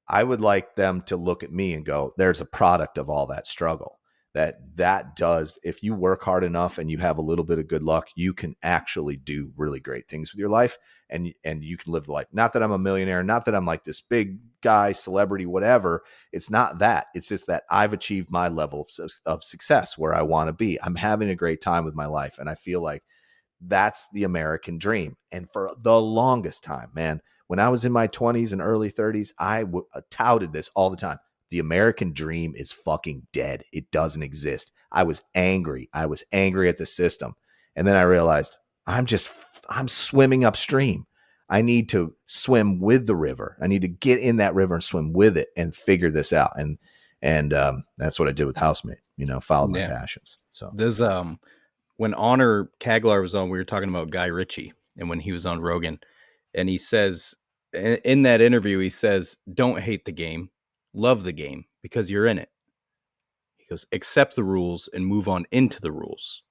I would like them to look at me and go, there's a product of all that struggle that does, if you work hard enough and you have a little bit of good luck, you can actually do really great things with your life and you can live the life. Not that I'm a millionaire, not that I'm like this big guy, celebrity, whatever. It's not that. It's just that I've achieved my level of success where I want to be. I'm having a great time with my life. And I feel like that's the American dream. And for the longest time, man, when I was in my 20s and early 30s, I touted this all the time. The American dream is fucking dead. It doesn't exist. I was angry. I was angry at the system. And then I realized I'm swimming upstream. I need to swim with the river. I need to get in that river and swim with it and figure this out. And that's what I did with Housemade, followed my passions. So there's, when Honor Kaglar was on, we were talking about Guy Ritchie and when he was on Rogan, and he says in that interview, he says, don't hate the game. Love the game because you're in it. He goes, accept the rules and move on into the rules.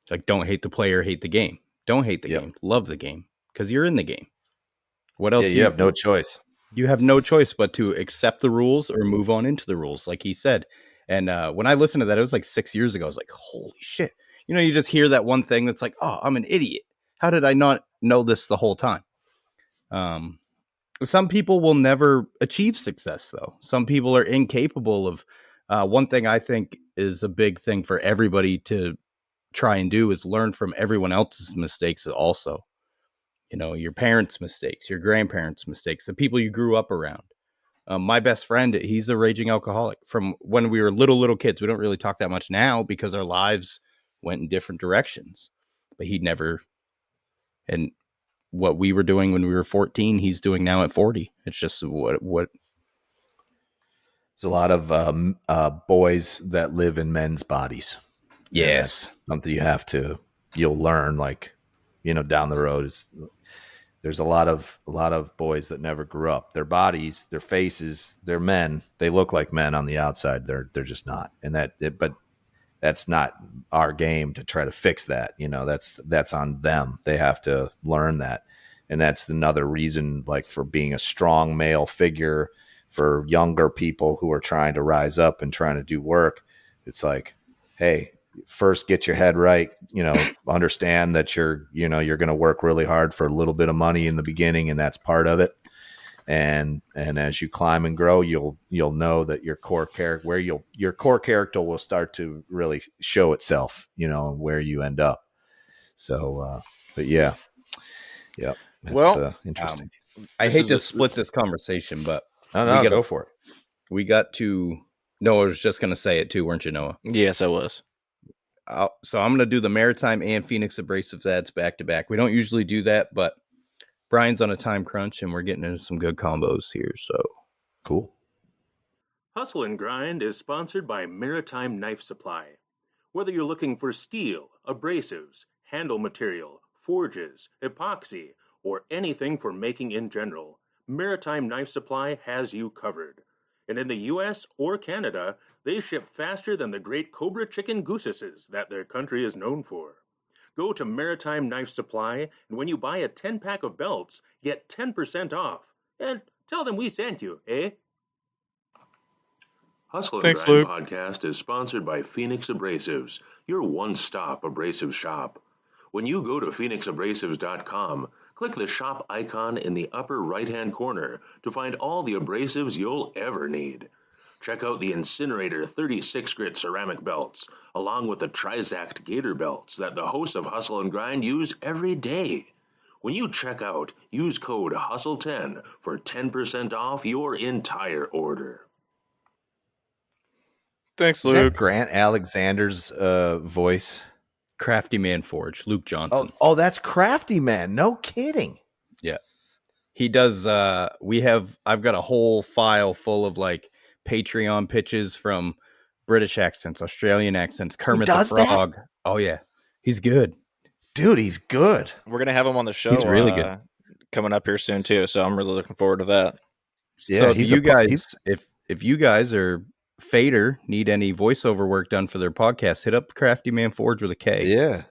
Like, don't hate the player, hate the game. Don't hate the game. Love the game because you're in the game. What else? Yeah, you have no choice. You have no choice but to accept the rules or move on into the rules, like he said. And when I listened to that, it was like 6 years ago. I was like, holy shit. You just hear that one thing that's like, oh, I'm an idiot. How did I not know this the whole time? Some people will never achieve success, though. Some people are incapable of. One thing I think is a big thing for everybody to try and do is learn from everyone else's mistakes also. Your parents' mistakes, your grandparents' mistakes, the people you grew up around. My best friend, he's a raging alcoholic from when we were little kids. We don't really talk that much now because our lives went in different directions. But he'd never... And what we were doing when we were 14, he's doing now at 40. It's just what there's a lot of boys that live in men's bodies. Yes. Something you'll learn down the road there's a lot of boys that never grew up. Their bodies, their faces, they're men. They look like men on the outside. They're just not. And but that's not our game to try to fix that. That's on them. They have to learn that. And that's another reason, for being a strong male figure for younger people who are trying to rise up and trying to do work. It's like, hey, first get your head right, understand that you're going to work really hard for a little bit of money in the beginning. And that's part of it. and as you climb and grow, you'll know that your core character your core character will start to really show itself, where you end up. So but yeah, it's Well, interesting. I This hate is to a- split this conversation, but No, we go for it. we got to. Noah was just going to say it too, weren't you, Noah? yes, I was. So I'm going to do the Maritime and Phoenix Abrasive ads back to back. We don't usually do that, but Brian's on a time crunch, and we're getting into some good combos here. So Cool. Hustle and Grind is sponsored by Maritime Knife Supply. Whether you're looking for steel, abrasives, handle material, forges, epoxy, or anything for making in general, Maritime Knife Supply has you covered. And in the US or Canada, they ship faster than the great Cobra chicken goosesses that their country is known for. Go to Maritime Knife Supply, and when you buy a 10-pack of belts, get 10% off. And tell them we sent you, eh? Hustle and Thanks, Grind Luke. podcast is sponsored by Phoenix Abrasives, your one-stop abrasive shop. When you go to phoenixabrasives.com, click the shop icon in the upper right-hand corner to find all the abrasives you'll ever need. Check out the Incinerator 36 grit ceramic belts, along with the Trizact Gator belts that the hosts of Hustle and Grind use every day. When you check out, use code HUSTLE10 for 10% off your entire order. Thanks, Is that Luke. Grant Alexander's voice? Crafty Man Forge, Luke Johnson. Oh, that's Crafty Man. No kidding. He does. I've got a whole file full of like Patreon pitches from British accents, Australian accents, Kermit the does that? Frog. Oh yeah, he's good. Dude, he's good. We're gonna have him on the show. He's really good. Coming up here soon too. So I'm really looking forward to that. Yeah, So he's do you guys, he's- if you guys or Fader need any voiceover work done for their podcast, hit up Crafty Man Forge with a K. Yeah.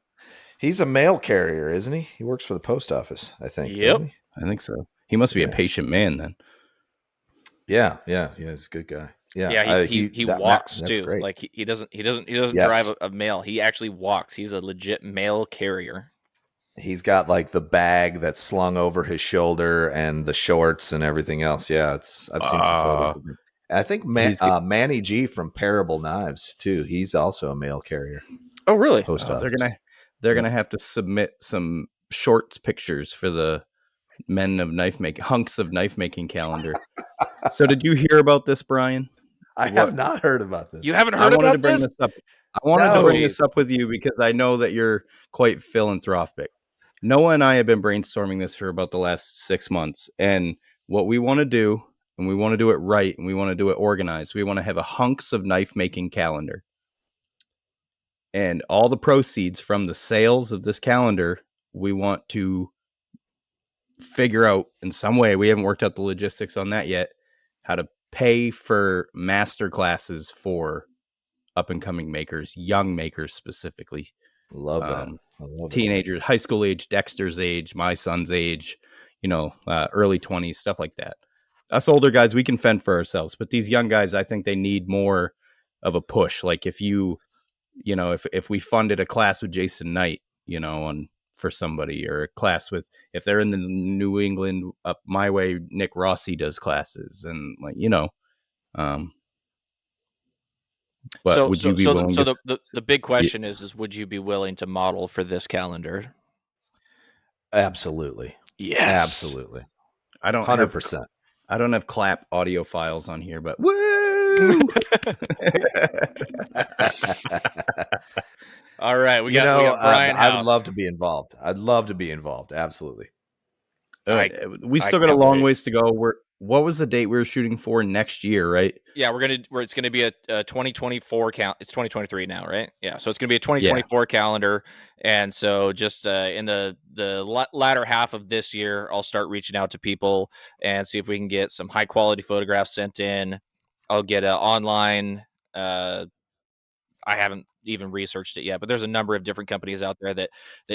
He's a mail carrier, isn't he? He works for the post office, I think. Yep. doesn't he? I think so. He must be a Yeah. patient man then. Yeah. He's a good guy. Yeah. Yeah, he walks that's too. great. Like he doesn't Yes. drive a mail. He actually walks. He's a legit mail carrier. He's got like the bag that's slung over his shoulder and the shorts and everything else. Yeah, I've seen some photos of him. And I think He's good. Manny G from Parable Knives too. He's also a mail carrier. Oh, really? Post office. They're gonna have to submit some shorts pictures for the hunks of knife making calendar. So did you hear about this, Brian? I have not heard about this. You haven't I heard wanted about to bring this? this up. I wanted to No. bring this up with you because I know that you're quite philanthropic. Noah and I have been brainstorming this for about the last 6 months, and what we want to do, and we want to do it right, and we want to do it organized. We want to have a hunks of knife making calendar, and all the proceeds from the sales of this calendar, we want to figure out in some way. We haven't worked out the logistics on that yet. How to pay for master classes for up and coming makers, young makers specifically. Love that. I love Teenagers, high school age, Dexter's age, my son's age, early 20s, stuff like that. Us older guys, we can fend for ourselves, but these young guys, I think they need more of a push. Like if if we funded a class with Jason Knight, for somebody, or a class with, if they're in the New England up my way, Nick Rossi does classes, and but would you be willing to? The big question is would you be willing to model for this calendar? Absolutely. Yes. Absolutely. I don't 100%. I don't have clap audio files on here, but woo! All right, we got Brian House. I'd love to be involved. Absolutely. We still got a long ways to go. What was the date we were shooting for next year, right? Yeah, it's going to be a 2024 count. It's 2023 now, right? Yeah, so it's going to be a 2024 calendar, and so just in the latter half of this year, I'll start reaching out to people and see if we can get some high quality photographs sent in. I'll get an online. I haven't even researched it yet, but there's a number of different companies out there that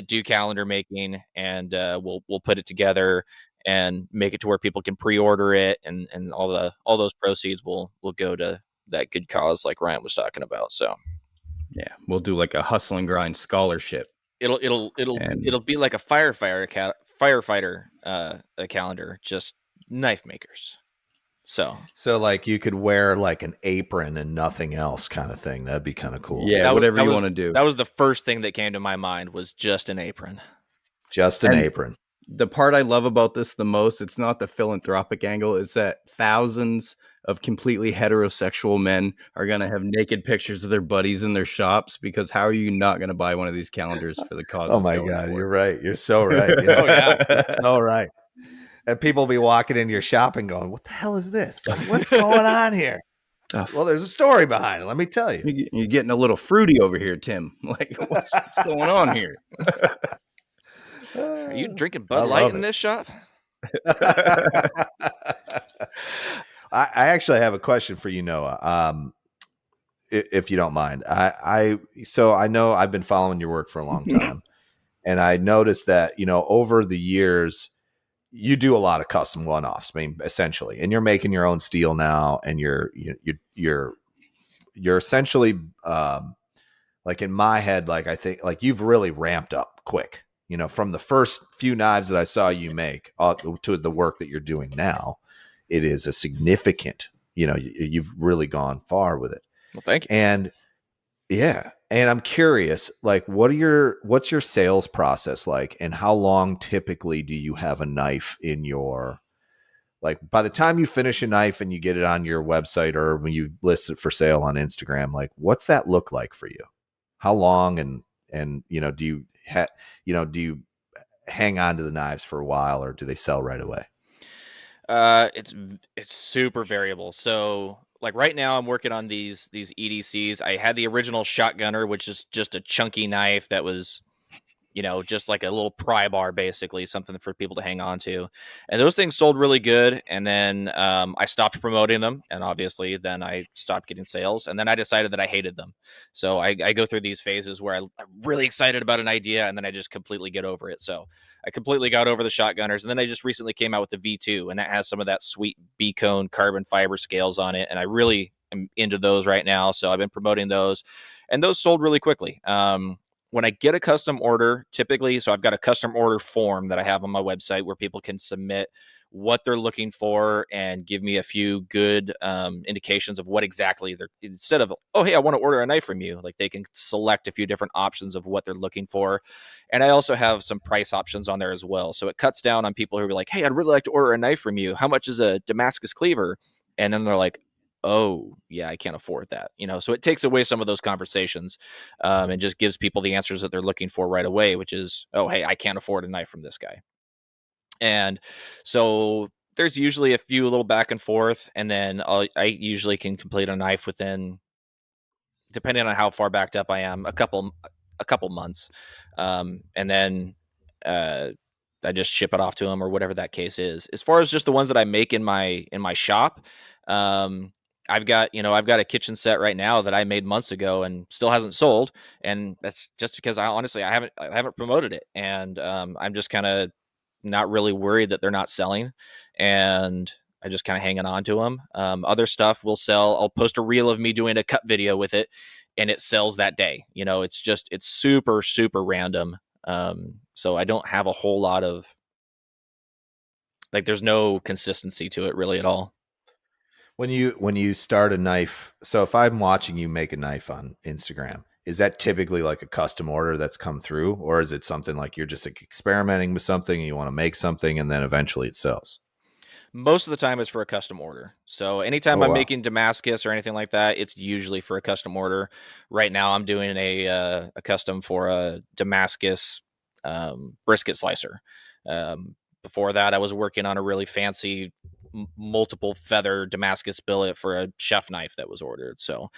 do calendar making, and we'll put it together and make it to where people can pre-order it, and all those proceeds will go to that good cause like Ryan was talking about. So yeah, we'll do like a hustle and grind scholarship. It'll be like a firefighter calendar, just knife makers. So like you could wear like an apron and nothing else kind of thing. That'd be kind of cool. Yeah, whatever you want to do. That was the first thing that came to my mind, was just an apron. Just an And apron. the part I love about this the most, it's not the philanthropic angle, it's that thousands of completely heterosexual men are going to have naked pictures of their buddies in their shops, because how are you not going to buy one of these calendars for the cause? Oh it's my going God, for? you're right. You're so right. Yeah. Oh, yeah. You're so right. And people will be walking into your shop and going, "What the hell is this? Like, what's going on here?" Well, there's a story behind it. Let me tell you. You're getting a little fruity over here, Tim. Like, what's going on here? Are you drinking I Bud Light love in it. this shop? I actually have a question for you, Noah. If you don't mind, so I know I've been following your work for a long time, and I noticed that, you know, over the years, you do a lot of custom one-offs. I mean, essentially, and you're making your own steel now, and you're essentially, like in my head, like I think like you've really ramped up quick. You know, from the first few knives that I saw you make to the work that you're doing now, it is a significant. You know, you've really gone far with it. Well, thank you. And yeah, and I'm curious, like, what's your sales process like, and how long typically do you have a knife in your, like, by the time you finish a knife and you get it on your website or when you list it for sale on Instagram, like, what's that look like for you? How long, and you know, do you do you hang on to the knives for a while, or do they sell right away? It's super variable. So like right now I'm working on these EDCs. I had the original Shotgunner, which is just a chunky knife that was, you know, just like a little pry bar, basically something for people to hang on to. And those things sold really good. And then I stopped promoting them. And obviously then I stopped getting sales. And then I decided that I hated them. So I go through these phases where I'm really excited about an idea and then I just completely get over it. So I completely got over the Shotgunners. And then I just recently came out with the V2, and that has some of that sweet B-cone carbon fiber scales on it. And I really am into those right now. So I've been promoting those, and those sold really quickly. When I get a custom order, typically, so I've got a custom order form that I have on my website where people can submit what they're looking for and give me a few good indications of what exactly they're, instead of, oh, hey, I want to order a knife from you, like they can select a few different options of what they're looking for. And I also have some price options on there as well. So it cuts down on people who are like, hey, I'd really like to order a knife from you. How much is a Damascus cleaver? And then they're like, oh yeah, I can't afford that, you know. So it takes away some of those conversations, and just gives people the answers that they're looking for right away, which is, oh hey, I can't afford a knife from this guy. And so there's usually a few little back and forth, and then I usually can complete a knife within, depending on how far backed up I am, a couple months, and then I just ship it off to them or whatever that case is. As far as just the ones that I make in my shop, I've got a kitchen set right now that I made months ago and still hasn't sold, and that's just because I haven't promoted it, and I'm just kind of not really worried that they're not selling, and I just kind of hanging on to them. Other stuff will sell. I'll post a reel of me doing a cut video with it, and it sells that day. You know, it's super, super random. So I don't have a whole lot of, like, there's no consistency to it really at all. When you start a knife, so if I'm watching you make a knife on Instagram, is that typically like a custom order that's come through, or is it something like you're just like experimenting with something and you want to make something and then eventually it sells? Most of the time it's for a custom order. So anytime I'm making Damascus or anything like that, it's usually for a custom order. Right now I'm doing a custom for a Damascus brisket slicer. Before that I was working on a really fancy multiple feather Damascus billet for a chef knife that was ordered. So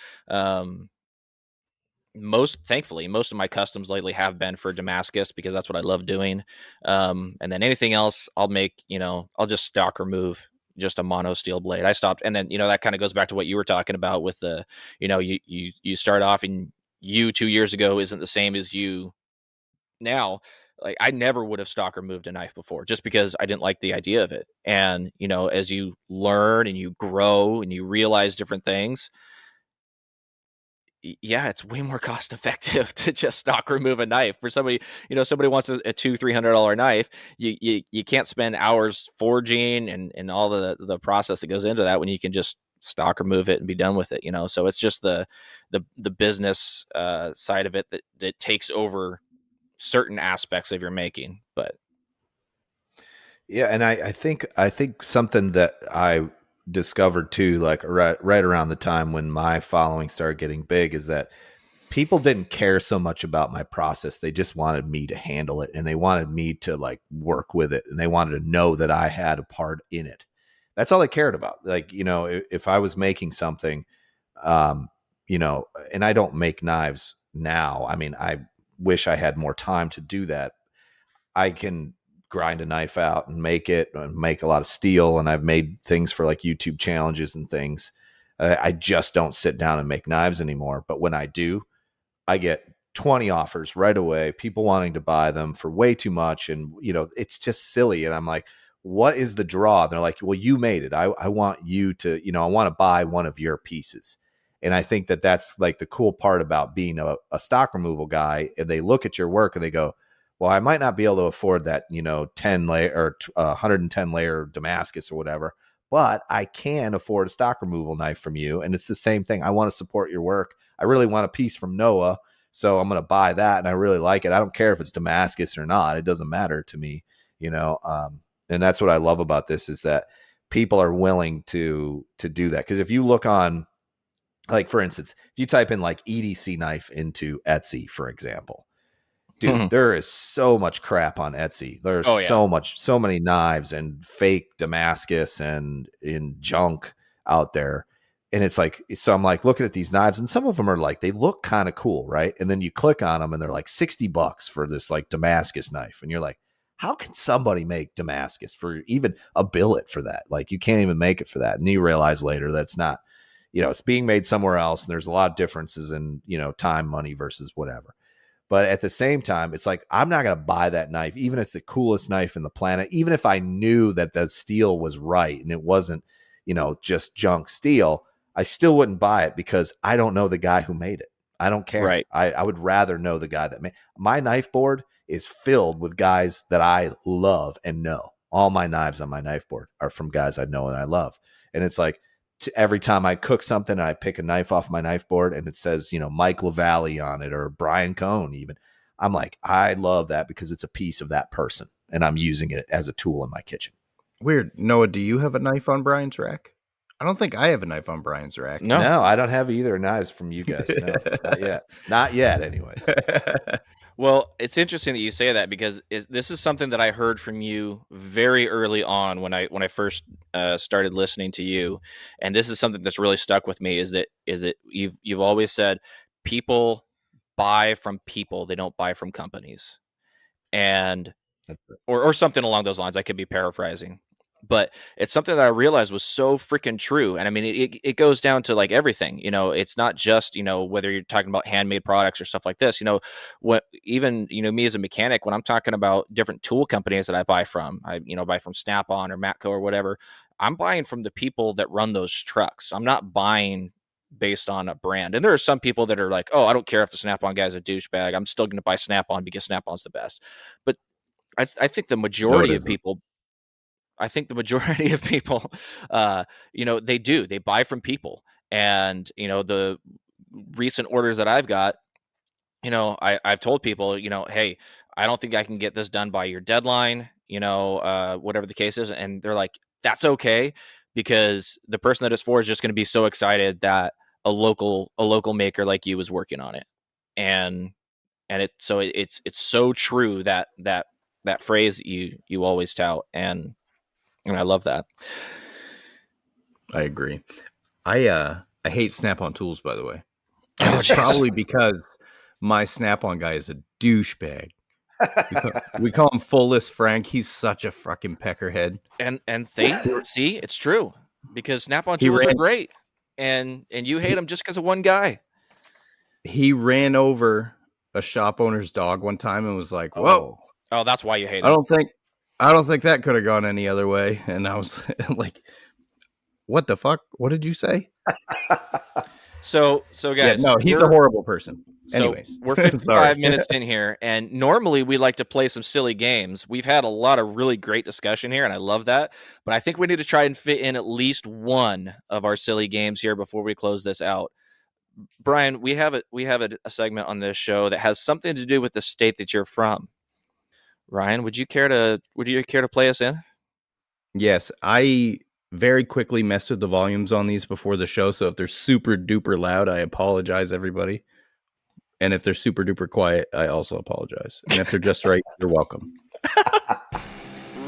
thankfully most of my customs lately have been for Damascus, because that's what I love doing. And then anything else I'll make, I'll just stock remove just a mono steel blade. I stopped, and then that kind of goes back to what you were talking about with the, you start off, and you 2 years ago isn't the same as you now. Like, I never would have stock removed a knife before, just because I didn't like the idea of it. And as you learn and you grow and you realize different things, yeah, it's way more cost effective to just stock remove a knife. For somebody, somebody wants a $200-$300 knife, you can't spend hours forging and all the process that goes into that when you can just stock remove it and be done with it. So it's just the business side of it that takes over certain aspects of your making. But Yeah, and I think something that I discovered too, like right around the time when my following started getting big, is that people didn't care so much about my process. They just wanted me to handle it, and they wanted me to like work with it, and they wanted to know that I had a part in it. That's all they cared about. Like, if I was making something, um, and I don't make knives now. I mean, I wish I had more time to do that. I can grind a knife out and make it and make a lot of steel. And I've made things for like YouTube challenges and things. I just don't sit down and make knives anymore. But when I do, I get 20 offers right away, people wanting to buy them for way too much. And, it's just silly. And I'm like, what is the draw? And they're like, well, you made it. I want you to, I want to buy one of your pieces. And I think that that's like the cool part about being a stock removal guy. And they look at your work and they go, well, I might not be able to afford that, 10 layer or 110 layer Damascus or whatever, but I can afford a stock removal knife from you. And it's the same thing. I want to support your work. I really want a piece from Noah, so I'm going to buy that. And I really like it. I don't care if it's Damascus or not. It doesn't matter to me, and that's what I love about this, is that people are willing to do that. Because if you look on, like, for instance, if you type in like EDC knife into Etsy, for example, dude, there is so much crap on Etsy. There's so many knives and fake Damascus and in junk out there. And it's like, so I'm like looking at these knives, and some of them are like, they look kind of cool, right? And then you click on them and they're like $60 for this like Damascus knife. And you're like, how can somebody make Damascus for even a billet for that? Like, you can't even make it for that. And you realize later that's not, it's being made somewhere else. And there's a lot of differences in, time, money versus whatever. But at the same time, it's like, I'm not going to buy that knife, even if it's the coolest knife in the planet, even if I knew that the steel was right and it wasn't, just junk steel. I still wouldn't buy it because I don't know the guy who made it. I don't care. Right. I would rather know the guy that made my knife board is filled with guys that I love and know. All my knives on my knife board are from guys I know and I love. And it's like, every time I cook something, I pick a knife off my knife board and it says, Mike LaValle on it, or Brian Cohn even. I'm like, I love that because it's a piece of that person and I'm using it as a tool in my kitchen. Weird. Noah, do you have a knife on Brian's rack? I don't think I have a knife on Brian's rack. No, I don't have either knives from you guys. No, not yet. Not yet, anyways. Well, it's interesting that you say that, because this is something that I heard from you very early on when I first started listening to you, and this is something that's really stuck with me. Is that you've always said people buy from people, they don't buy from companies, and or something along those lines. I could be paraphrasing, but it's something that I realized was so freaking true. And I mean, it goes down to like everything, it's not just, whether you're talking about handmade products or stuff like this, what even, me as a mechanic, when I'm talking about different tool companies that I buy from, I buy from Snap-on or Matco or whatever, I'm buying from the people that run those trucks. I'm not buying based on a brand. And there are some people that are like, oh, I don't care if the Snap-on guy's a douchebag, I'm still going to buy Snap-on because Snap-on's the best. But I think the majority of people, they buy from people. And, the recent orders that I've got, I've told people, hey, I don't think I can get this done by your deadline, whatever the case is. And they're like, that's okay, because the person that it's for is just going to be so excited that a local maker like you is working on it. And it's so true, that phrase you always tout. And I love that. I agree. I hate Snap-on tools, by the way. And it's probably because my Snap-on guy is a douchebag. We call him Fullest Frank. He's such a fucking peckerhead. And see, it's true, because Snap-on tools are great, and you hate them just because of one guy. He ran over a shop owner's dog one time and was like, "Whoa!" Oh, that's why you hate him. I don't think that could have gone any other way. And I was like, "What the fuck? What did you say?" So Yeah, guys, no, he's a horrible person. Anyways, we're Sorry. 55 minutes in here, and normally we like to play some silly games. We've had a lot of really great discussion here, and I love that. But I think we need to try and fit in at least one of our silly games here before we close this out. Brian, we have a segment on this show that has something to do with the state that you're from. Ryan, would you care to play us in? Yes, I very quickly messed with the volumes on these before the show, so if they're super duper loud, I apologize, everybody. And if they're super duper quiet, I also apologize. And if they're just right, you're welcome.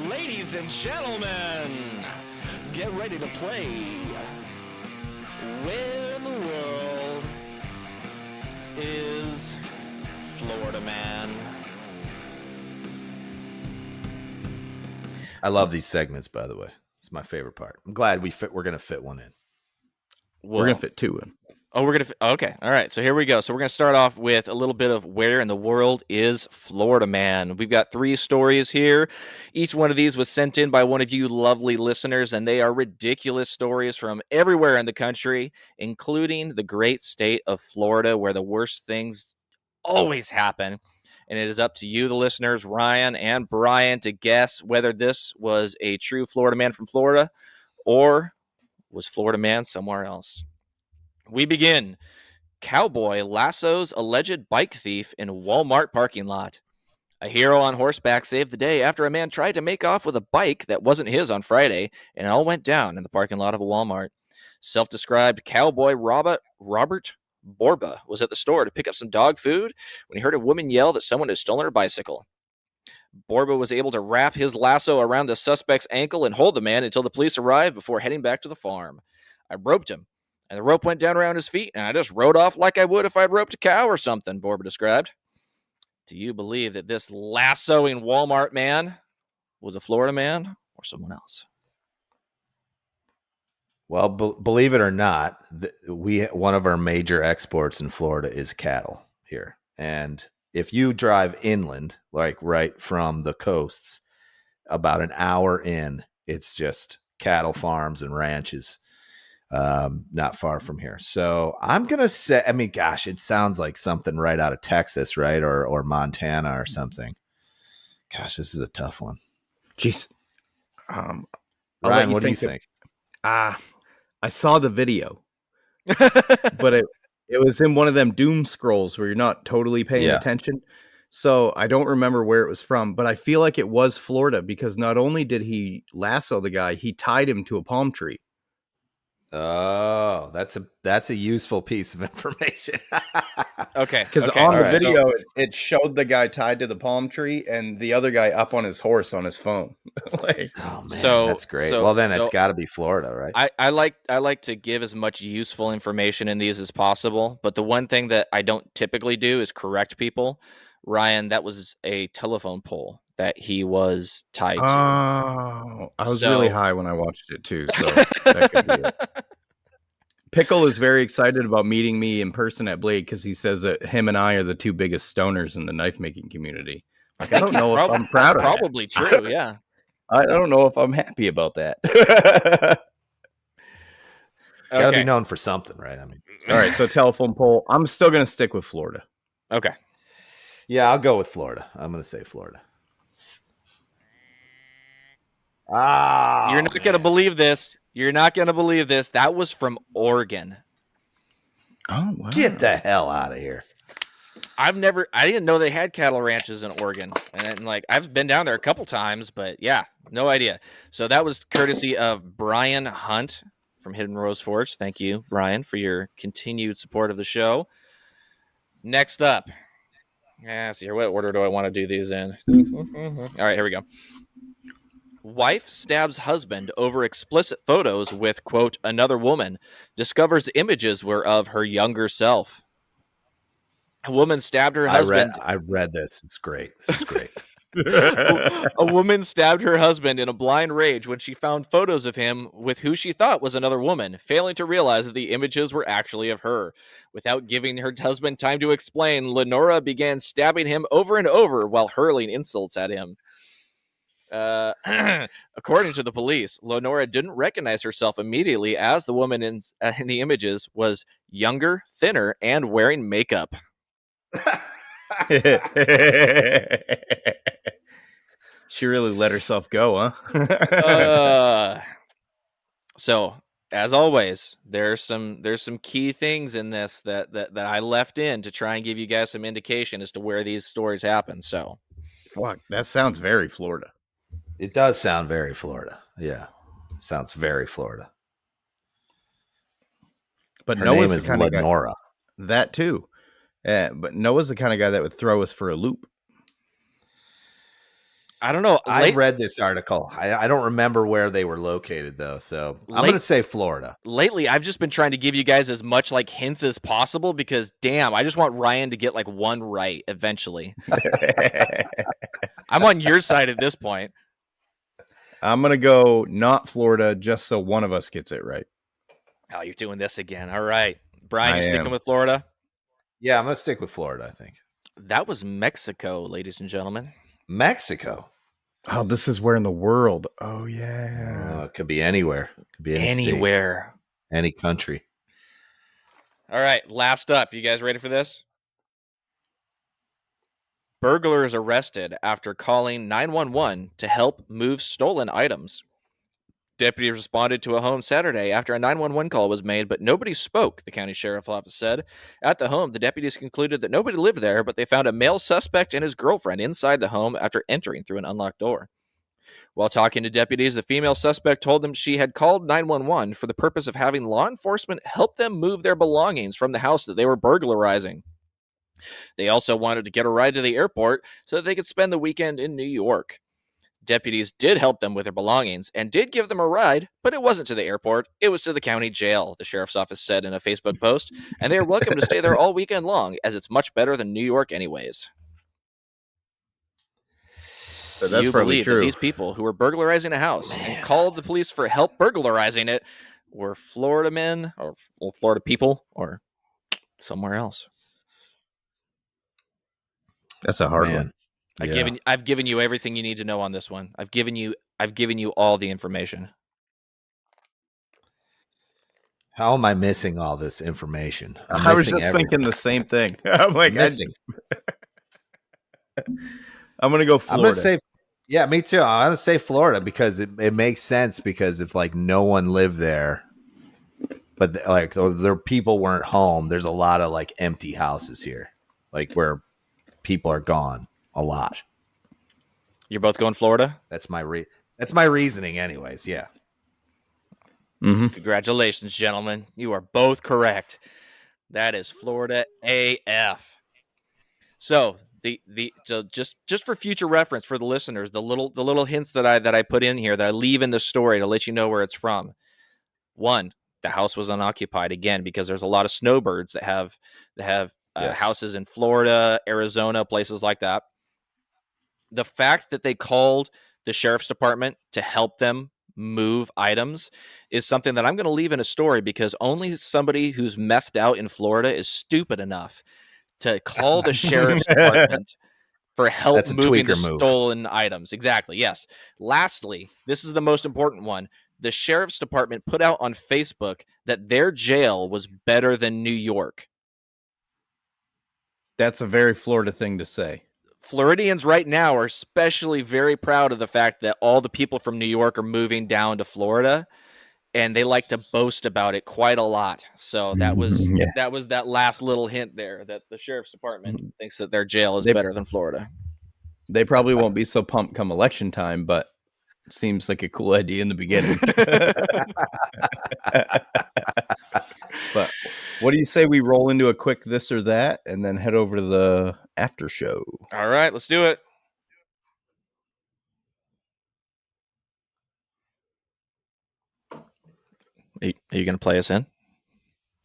Ladies and gentlemen, get ready to play. Where in the world is Florida Man? I love these segments, by the way. It's my favorite part. I'm glad we're going to fit one in. Well, We're going to fit two in. Oh, we're going to... Okay. All right. So here we go. So we're going to start off with a little bit of where in the world is Florida Man. We've got 3 stories here. Each one of these was sent in by one of you lovely listeners, and they are ridiculous stories from everywhere in the country, including the great state of Florida, where the worst things always happen. And it is up to you, the listeners, Ryan and Brian, to guess whether this was a true Florida man from Florida or was Florida Man somewhere else. We begin. Cowboy lassos alleged bike thief in Walmart parking lot. A hero on horseback saved the day after a man tried to make off with a bike that wasn't his on Friday, and it all went down in the parking lot of a Walmart. Self-described cowboy Robert Borba was at the store to pick up some dog food when he heard a woman yell that someone had stolen her bicycle. Borba was able to wrap his lasso around the suspect's ankle and hold the man until the police arrived before heading back to the farm. I roped him, and the rope went down around his feet, and I just rode off like I would if I'd roped a cow or something, Borba described. Do you believe that this lassoing Walmart man was a Florida man or someone else? Well, believe it or not, one of our major exports in Florida is cattle here. And if you drive inland, like right from the coasts, about an hour in, it's just cattle farms and ranches not far from here. So I'm going to say, I mean, gosh, it sounds like something right out of Texas, right? Or Montana or something. Gosh, this is a tough one. Jeez. Ryan, what do you think? I saw the video, but it was in one of them doom scrolls where you're not totally paying attention. So I don't remember where it was from, but I feel like it was Florida because not only did he lasso the guy, he tied him to a palm tree. Oh, that's a useful piece of information. Okay. Because on the video, it showed the guy tied to the palm tree and the other guy up on his horse on his phone. Oh man, that's great. Well, then it's got to be Florida, right? I like to give as much useful information in these as possible, but the one thing that I don't typically do is correct people. Ryan, that was a telephone pole that he was tied to. Oh, I was really high when I watched it too, so that could be it. Pickle is very excited about meeting me in person at Blade because he says that him and I are the 2 biggest stoners in the knife making community. Like, I don't know if I'm proud of that. Probably true, yeah. I don't know if I'm happy about that. Got to be known for something, right? I mean, all right. So telephone pole. I'm still going to stick with Florida. Okay. Yeah, I'll go with Florida. I'm going to say Florida. You're not going to believe this. You're not going to believe this. That was from Oregon. Oh, wow. Get the hell out of here. I didn't know they had cattle ranches in Oregon. And like, I've been down there a couple times, but yeah, no idea. So that was courtesy of Brian Hunt from Hidden Rose Forge. Thank you, Brian, for your continued support of the show. Next up. See here. What order do I want to do these in? All right, here we go. Wife stabs husband over explicit photos with, quote, another woman. Discovers images were of her younger self. A woman stabbed her husband. I read this. It's great. This is great. A woman stabbed her husband in a blind rage when she found photos of him with who she thought was another woman, failing to realize that the images were actually of her. Without giving her husband time to explain, Lenora began stabbing him over and over while hurling insults at him. According to the police, Lenora didn't recognize herself immediately as the woman in the images was younger, thinner, and wearing makeup. She really let herself go, huh? So, as always, there's some key things in this that I left in to try and give you guys some indication as to where these stories happen. So, Fuck, that sounds very Florida. It does sound very Florida. Yeah. It sounds very Florida. But Her Noah's name is the kind of guy, Lenora. that too. But Noah's the kind of guy that would throw us for a loop. I don't know. I read this article. I don't remember where they were located, though. So I'm going to say Florida. Lately, I've just been trying to give you guys as much like hints as possible because, damn, I just want Ryan to get like one right eventually. I'm on your side at this point. I'm going to go not Florida just so one of us gets it right. Oh, you're doing this again. All right. Brian, you I sticking am. with Florida? Yeah, I'm going to stick with Florida, I think. That was Mexico, ladies and gentlemen. Mexico. Oh, this is where in the world? Oh, yeah. It could be anywhere. It could be any Anywhere. state, any country. All right, last up. You guys ready for this? Burglars arrested after calling 911 to help move stolen items. Deputies responded to a home Saturday after a 911 call was made, but nobody spoke, the county sheriff's office said. At the home, the deputies concluded that nobody lived there, but they found a male suspect and his girlfriend inside the home after entering through an unlocked door. While talking to deputies, the female suspect told them she had called 911 for the purpose of having law enforcement help them move their belongings from the house that they were burglarizing. They also wanted to get a ride to the airport so that they could spend the weekend in New York. Deputies did help them with their belongings and did give them a ride, but it wasn't to the airport. It was to the county jail, the sheriff's office said in a Facebook post, and they are welcome to stay there all weekend long, as it's much better than New York anyways. But Do that's you probably believe true. that these people who were burglarizing a house and called the police for help burglarizing it were Florida men or Florida people or somewhere else? That's a hard Man. one. I've given you everything you need to know on this one. I've given you all the information. How am I missing all this information? I was just thinking the same thing. I'm like, missing. I'm going to go I'm Florida. going to say, yeah, me too. I'm going to say Florida because it makes sense because if like no one lived there, but like their people weren't home, there's a lot of like empty houses here, like where people are gone a lot. You're both going Florida? That's my reasoning anyways. Yeah. Mm-hmm. Congratulations, gentlemen. You are both correct. That is Florida AF. So so just for future reference for the listeners, the little hints that I put in here that I leave in the story to let you know where it's from. One, the house was unoccupied again because there's a lot of snowbirds that have Yes. houses in Florida, Arizona, places like that. The fact that they called the sheriff's department to help them move items is something that I'm going to leave in a story because only somebody who's methed out in Florida is stupid enough to call the sheriff's department for help That's a moving the tweaker move. stolen items. Exactly. Yes. Lastly, this is the most important one. The sheriff's department put out on Facebook that their jail was better than New York. That's a very Florida thing to say. Floridians right now are especially very proud of the fact that all the people from New York are moving down to Florida, and they like to boast about it quite a lot. So that was Yeah. that last little hint there that the sheriff's department thinks that their jail is They- better than Florida. They probably won't be so pumped come election time, but it seems like a cool idea in the beginning. But what do you say we roll into a quick this or that and then head over to the after show? All right, let's do it. Are you going to play us in?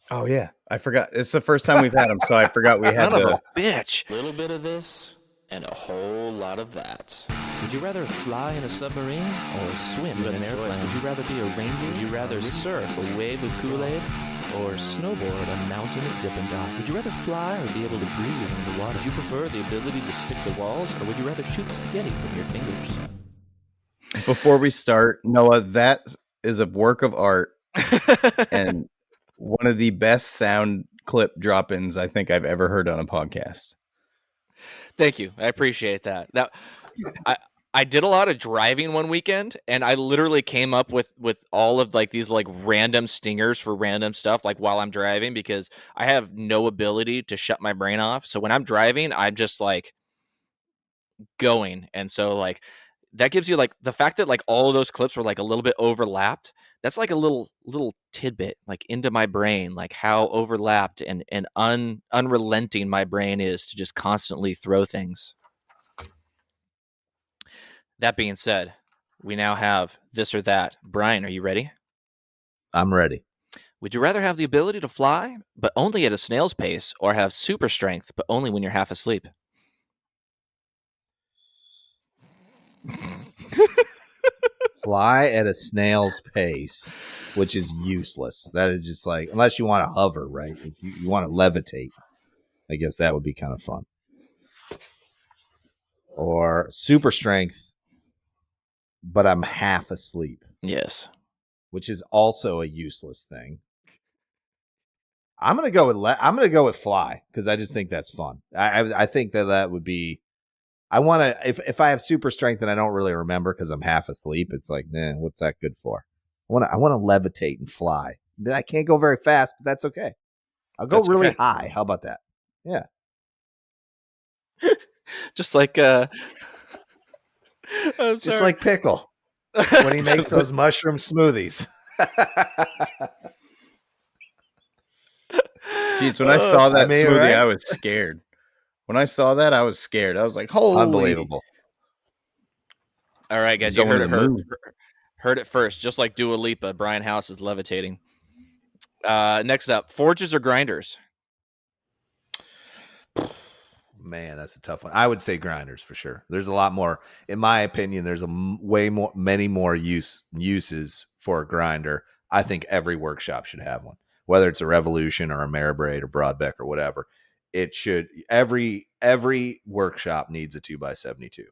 Oh, yeah. I forgot. It's the first time we've had them, so I forgot we had Son of to. a bitch. Little bit of this and a whole lot of that. Would you rather fly in a submarine or swim in an airplane? Would you rather be a reindeer? Would you rather surf a wave of Kool-Aid or snowboard a mountain of Dippin' Dots? Would you rather fly or be able to breathe underwater? Would you prefer the ability to stick to walls or would you rather shoot spaghetti from your fingers? Before we start, Noah, that is a work of art and one of the best sound clip drop-ins I think I've ever heard on a podcast. Thank you. I appreciate that. Now, I did a lot of driving one weekend, and I literally came up with all of like these like random stingers for random stuff like while I'm driving, because I have no ability to shut my brain off. So when I'm driving, I'm just like going. And so like that gives you like the fact that like all of those clips were like a little bit overlapped. That's like a little tidbit like into my brain, like how overlapped and unrelenting my brain is to just constantly throw things. That being said, we now have this or that. Brian, are you ready? I'm ready. Would you rather have the ability to fly, but only at a snail's pace, or have super strength, but only when you're half asleep? Fly at a snail's pace, which is useless. That is just like, unless you want to hover, right? If you want to levitate, I guess that would be kind of fun. Or super strength, but I'm half asleep. Yes. Which is also a useless thing. I'm gonna go with fly because I just think that's fun. I think that would be. I want to if I have super strength and I don't really remember because I'm half asleep. It's like, nah, what's that good for? I want to levitate and fly. Then I can't go very fast, but that's okay. I'll go really high. How about that? Yeah. Just like just like Pickle when he makes those mushroom smoothies. Jeez, when I saw that smoothie, right? I was scared. When I saw that, I was scared. I was like, holy. Unbelievable. All right, guys, you heard it first. Just like Dua Lipa, Brian House is levitating. Next up, forges or grinders? Man, that's a tough one. I would say grinders for sure. There's a lot more, in my opinion. There's many more uses for a grinder. I think every workshop should have one, whether it's a Revolution or a Maribraid or Broadbeck or whatever. It should every workshop needs a 2x72.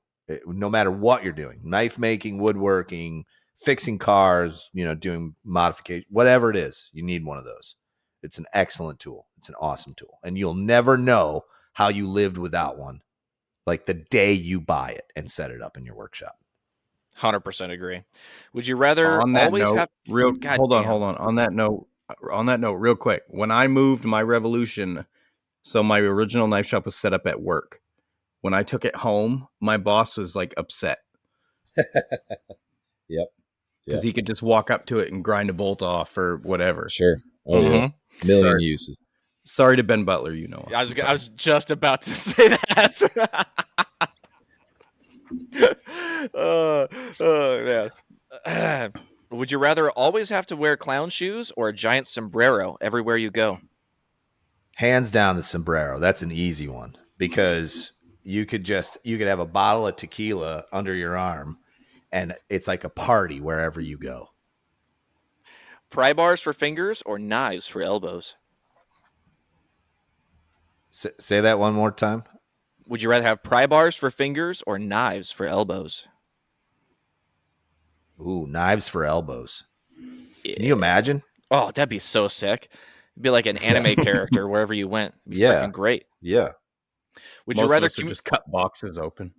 No matter what you're doing, knife making, woodworking, fixing cars, doing modification, whatever it is, you need one of those. It's an excellent tool. It's an awesome tool, and you'll never know how you lived without one, like the day you buy it and set it up in your workshop. 100% agree. Would you rather on that always note, have hold on. On that note, real quick, when I moved my Revolution, so my original knife shop was set up at work. When I took it home, my boss was like upset. Yep. Because he could just walk up to it and grind a bolt off or whatever. Sure. Oh, yeah. Million uses. Sorry to Ben Butler, I was just about to say that. Man. Would you rather always have to wear clown shoes or a giant sombrero everywhere you go? Hands down the sombrero. That's an easy one because you could have a bottle of tequila under your arm and it's like a party wherever you go. Pry bars for fingers or knives for elbows? Say that one more time. Would you rather have pry bars for fingers or knives for elbows? Ooh, knives for elbows. Yeah. Can you imagine? Oh, that'd be so sick. It'd be like an anime character wherever you went. It'd be freaking great. Yeah. Would Most you rather just cut boxes open?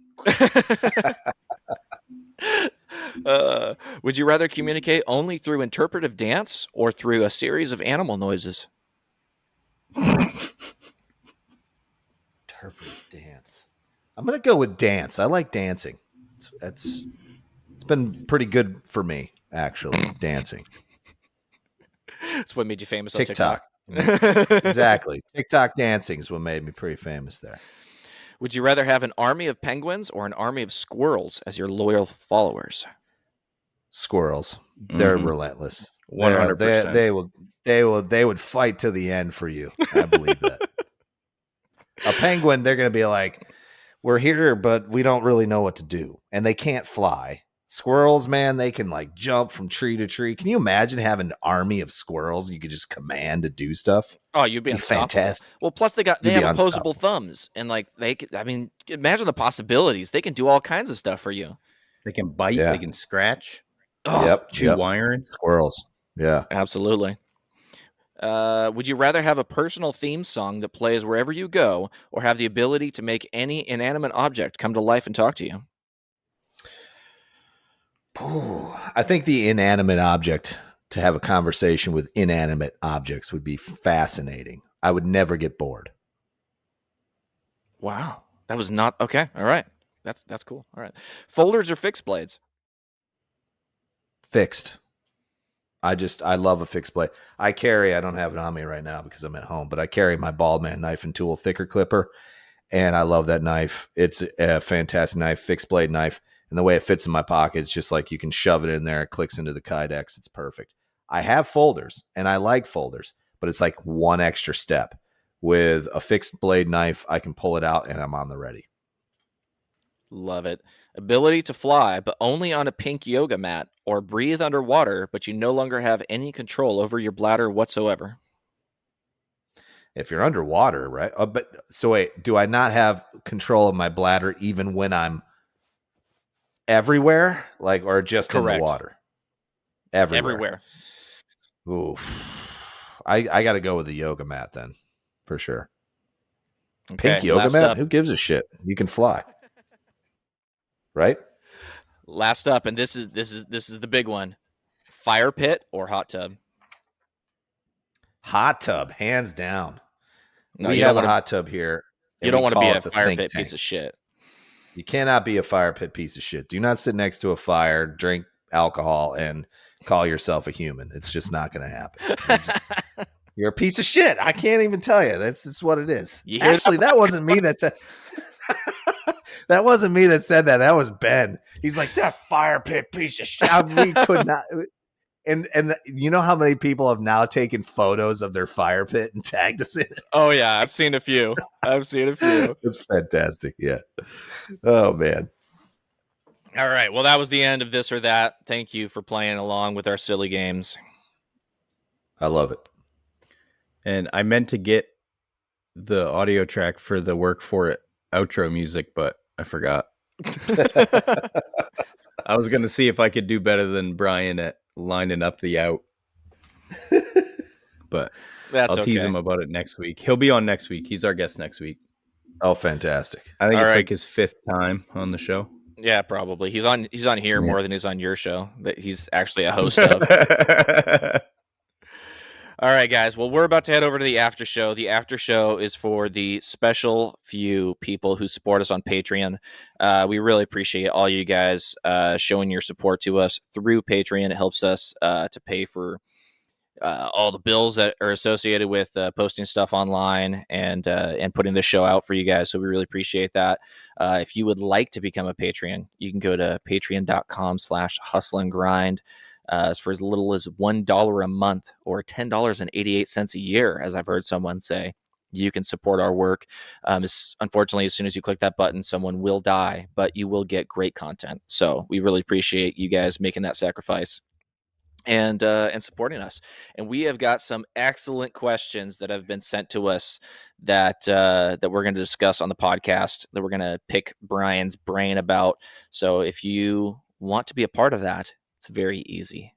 Would you rather communicate only through interpretive dance or through a series of animal noises? Interpretive dance. I'm gonna go with dance. I like dancing. It's been pretty good for me, actually. Dancing. It's what made you famous on TikTok. TikTok. Exactly. TikTok dancing is what made me pretty famous there. Would you rather have an army of penguins or an army of squirrels as your loyal followers? Squirrels. They're relentless. 100%. They would fight to the end for you. I believe that. A penguin, they're going to be like, we're here, but we don't really know what to do. And they can't fly. Squirrels, man, they can like jump from tree to tree. Can you imagine having an army of squirrels you could just command to do stuff? Oh, you'd be fantastic. Well, plus they have opposable thumbs, and like imagine the possibilities. They can do all kinds of stuff for you. They can bite. Yeah. They can scratch. Oh, Yep. Chew Yep. wiring. Squirrels. Yeah. absolutely. Would you rather have a personal theme song that plays wherever you go, or have the ability to make any inanimate object come to life and talk to you? Ooh, I think the inanimate object, to have a conversation with inanimate objects, would be fascinating. I would never get bored. Wow, that was not okay. All right, that's cool. All right, folders or fixed blades? Fixed. I love a fixed blade. I don't have it on me right now because I'm at home, but I carry my Baldman knife and tool thicker clipper, and I love that knife. It's a fantastic knife, fixed blade knife. And the way it fits in my pocket, it's just like you can shove it in there. It clicks into the Kydex. It's perfect. I have folders, and I like folders, but it's like one extra step. With a fixed blade knife, I can pull it out, and I'm on the ready. Love it. Ability to fly, but only on a pink yoga mat, or breathe underwater, but you no longer have any control over your bladder whatsoever. If you're underwater, right? But so wait, do I not have control of my bladder even when I'm everywhere, like, or just in Correct. the water? Everywhere. Ooh, I got to go with the yoga mat then, for sure. Okay, Pink yoga last mat? up. Who gives a shit? You can fly, right? Last up, and this is the big one: fire pit or hot tub? Hot tub, hands down. No, we you don't have a wanna- hot tub here. You and don't we want to be call a it the fire think pit tank. piece of shit. You cannot be a fire pit piece of shit. Do not sit next to a fire, drink alcohol, and call yourself a human. It's just not going to happen. You're a piece of shit. I can't even tell you. That's just what it is. You hear Actually, that wasn't me that said that wasn't me that said that. That was Ben. He's like, that fire pit piece of shit. We could not. And you know how many people have now taken photos of their fire pit and tagged us in it? Oh yeah, I've seen a few. It's fantastic. Yeah. Oh man. All right. Well, that was the end of This or That. Thank you for playing along with our silly games. I love it. And I meant to get the audio track for the Work For It outro music, but I forgot. I was going to see if I could do better than Brian at lining up the out. But That's I'll tease okay. him about it next week. He'll be on next week. He's our guest next week. Oh, fantastic. I think All it's right. like his 5th time on the show. Yeah, probably. He's on here Yeah. more than he's on your show that he's actually a host of. All right, guys. Well, we're about to head over to the after show. The after show is for the special few people who support us on Patreon. We really appreciate all you guys showing your support to us through Patreon. It helps us to pay for all the bills that are associated with posting stuff online and putting the show out for you guys. So we really appreciate that. If you would like to become a Patreon, you can go to patreon.com/hustleandgrind. For as little as $1 a month or $10.88 a year, as I've heard someone say, you can support our work. Unfortunately, as soon as you click that button, someone will die, but you will get great content. So we really appreciate you guys making that sacrifice and supporting us. And we have got some excellent questions that have been sent to us that we're going to discuss on the podcast, that we're going to pick Brian's brain about. So if you want to be a part of that, it's very easy.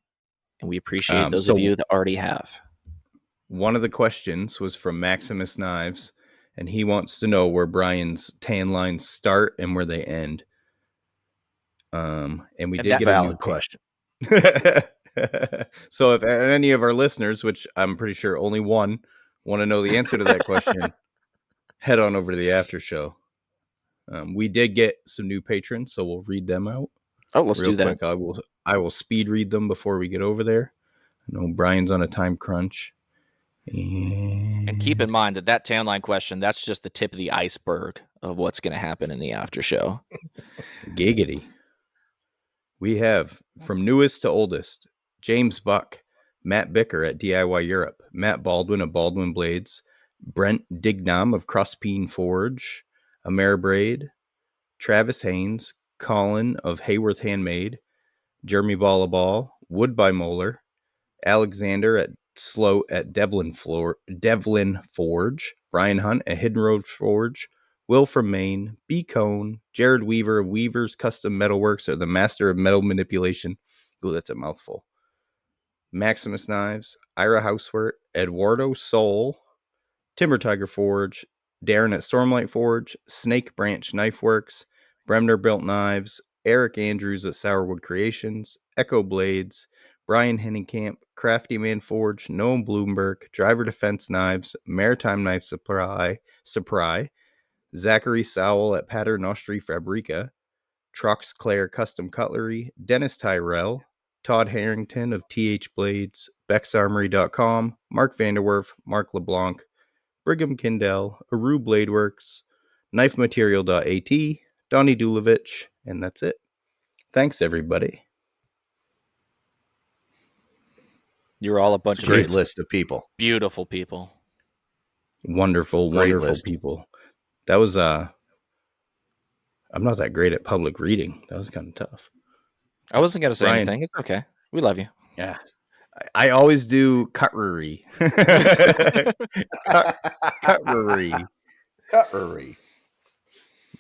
And we appreciate those of you that already have. One of the questions was from Maximus Knives, and he wants to know where Brian's tan lines start and where they end. And we did get a valid question. So if any of our listeners, which I'm pretty sure only one, want to know the answer to that question, head on over to the after show. We did get some new patrons, so we'll read them out. Oh, let's do that. Quick. I will speed read them before we get over there. I know Brian's on a time crunch. And keep in mind that tan line question, that's just the tip of the iceberg of what's going to happen in the after show. Giggity. We have from newest to oldest, James Buck, Matt Bicker at DIY Europe, Matt Baldwin of Baldwin Blades, Brent Dignam of Crosspeen Forge, Ameribraid, Travis Haynes, Colin of Hayworth Handmade, Jeremy Volleyball, Wood by Moeller, Alexander at Slow at Devlin Forge, Brian Hunt at Hidden Road Forge, Will from Maine, B. Cone, Jared Weaver of Weaver's Custom Metalworks, or the master of metal manipulation. Ooh, that's a mouthful. Maximus Knives, Ira Housework, Eduardo Soul, Timber Tiger Forge, Darren at Stormlight Forge, Snake Branch Knife Works, Bremner Built Knives, Eric Andrews at Sourwood Creations, Echo Blades, Brian Henningkamp, Crafty Man Forge, Noam Bloomberg, Driver Defense Knives, Maritime Knife Supply, Zachary Sowell at Paternostri Fabrica, Trox Claire Custom Cutlery, Dennis Tyrell, Todd Harrington of TH Blades, BexArmory.com, Mark Vanderwerf, Mark LeBlanc, Brigham Kindell, Aru Bladeworks, KnifeMaterial.at, Donnie Dulovich, and that's it. Thanks, everybody. You're all a bunch It's of a great great, list of people. beautiful people. Wonderful, Great wonderful list. people. That was, I'm not that great at public reading. That was kind of tough. I wasn't going to say Brian. anything. It's okay. We love you. Yeah. I always do cutlery. Cutlery. Cutlery.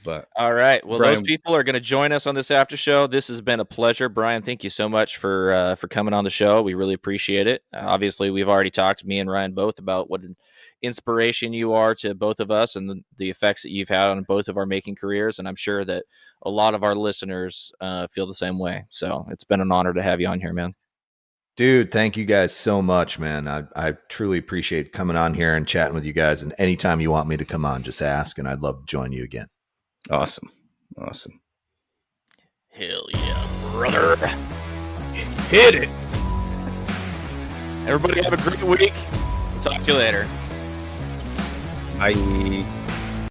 But All right. Well, Brian- those people are going to join us on this after show. This has been a pleasure, Brian. Thank you so much for coming on the show. We really appreciate it. Obviously, we've already talked, me and Ryan both, about what an inspiration you are to both of us and the effects that you've had on both of our making careers. And I'm sure that a lot of our listeners feel the same way. So it's been an honor to have you on here, man. Dude, thank you guys so much, man. I truly appreciate coming on here and chatting with you guys. And anytime you want me to come on, just ask, and I'd love to join you again. awesome. Hell yeah, brother. Hit it. Everybody have a great week. We'll talk to you later. Bye.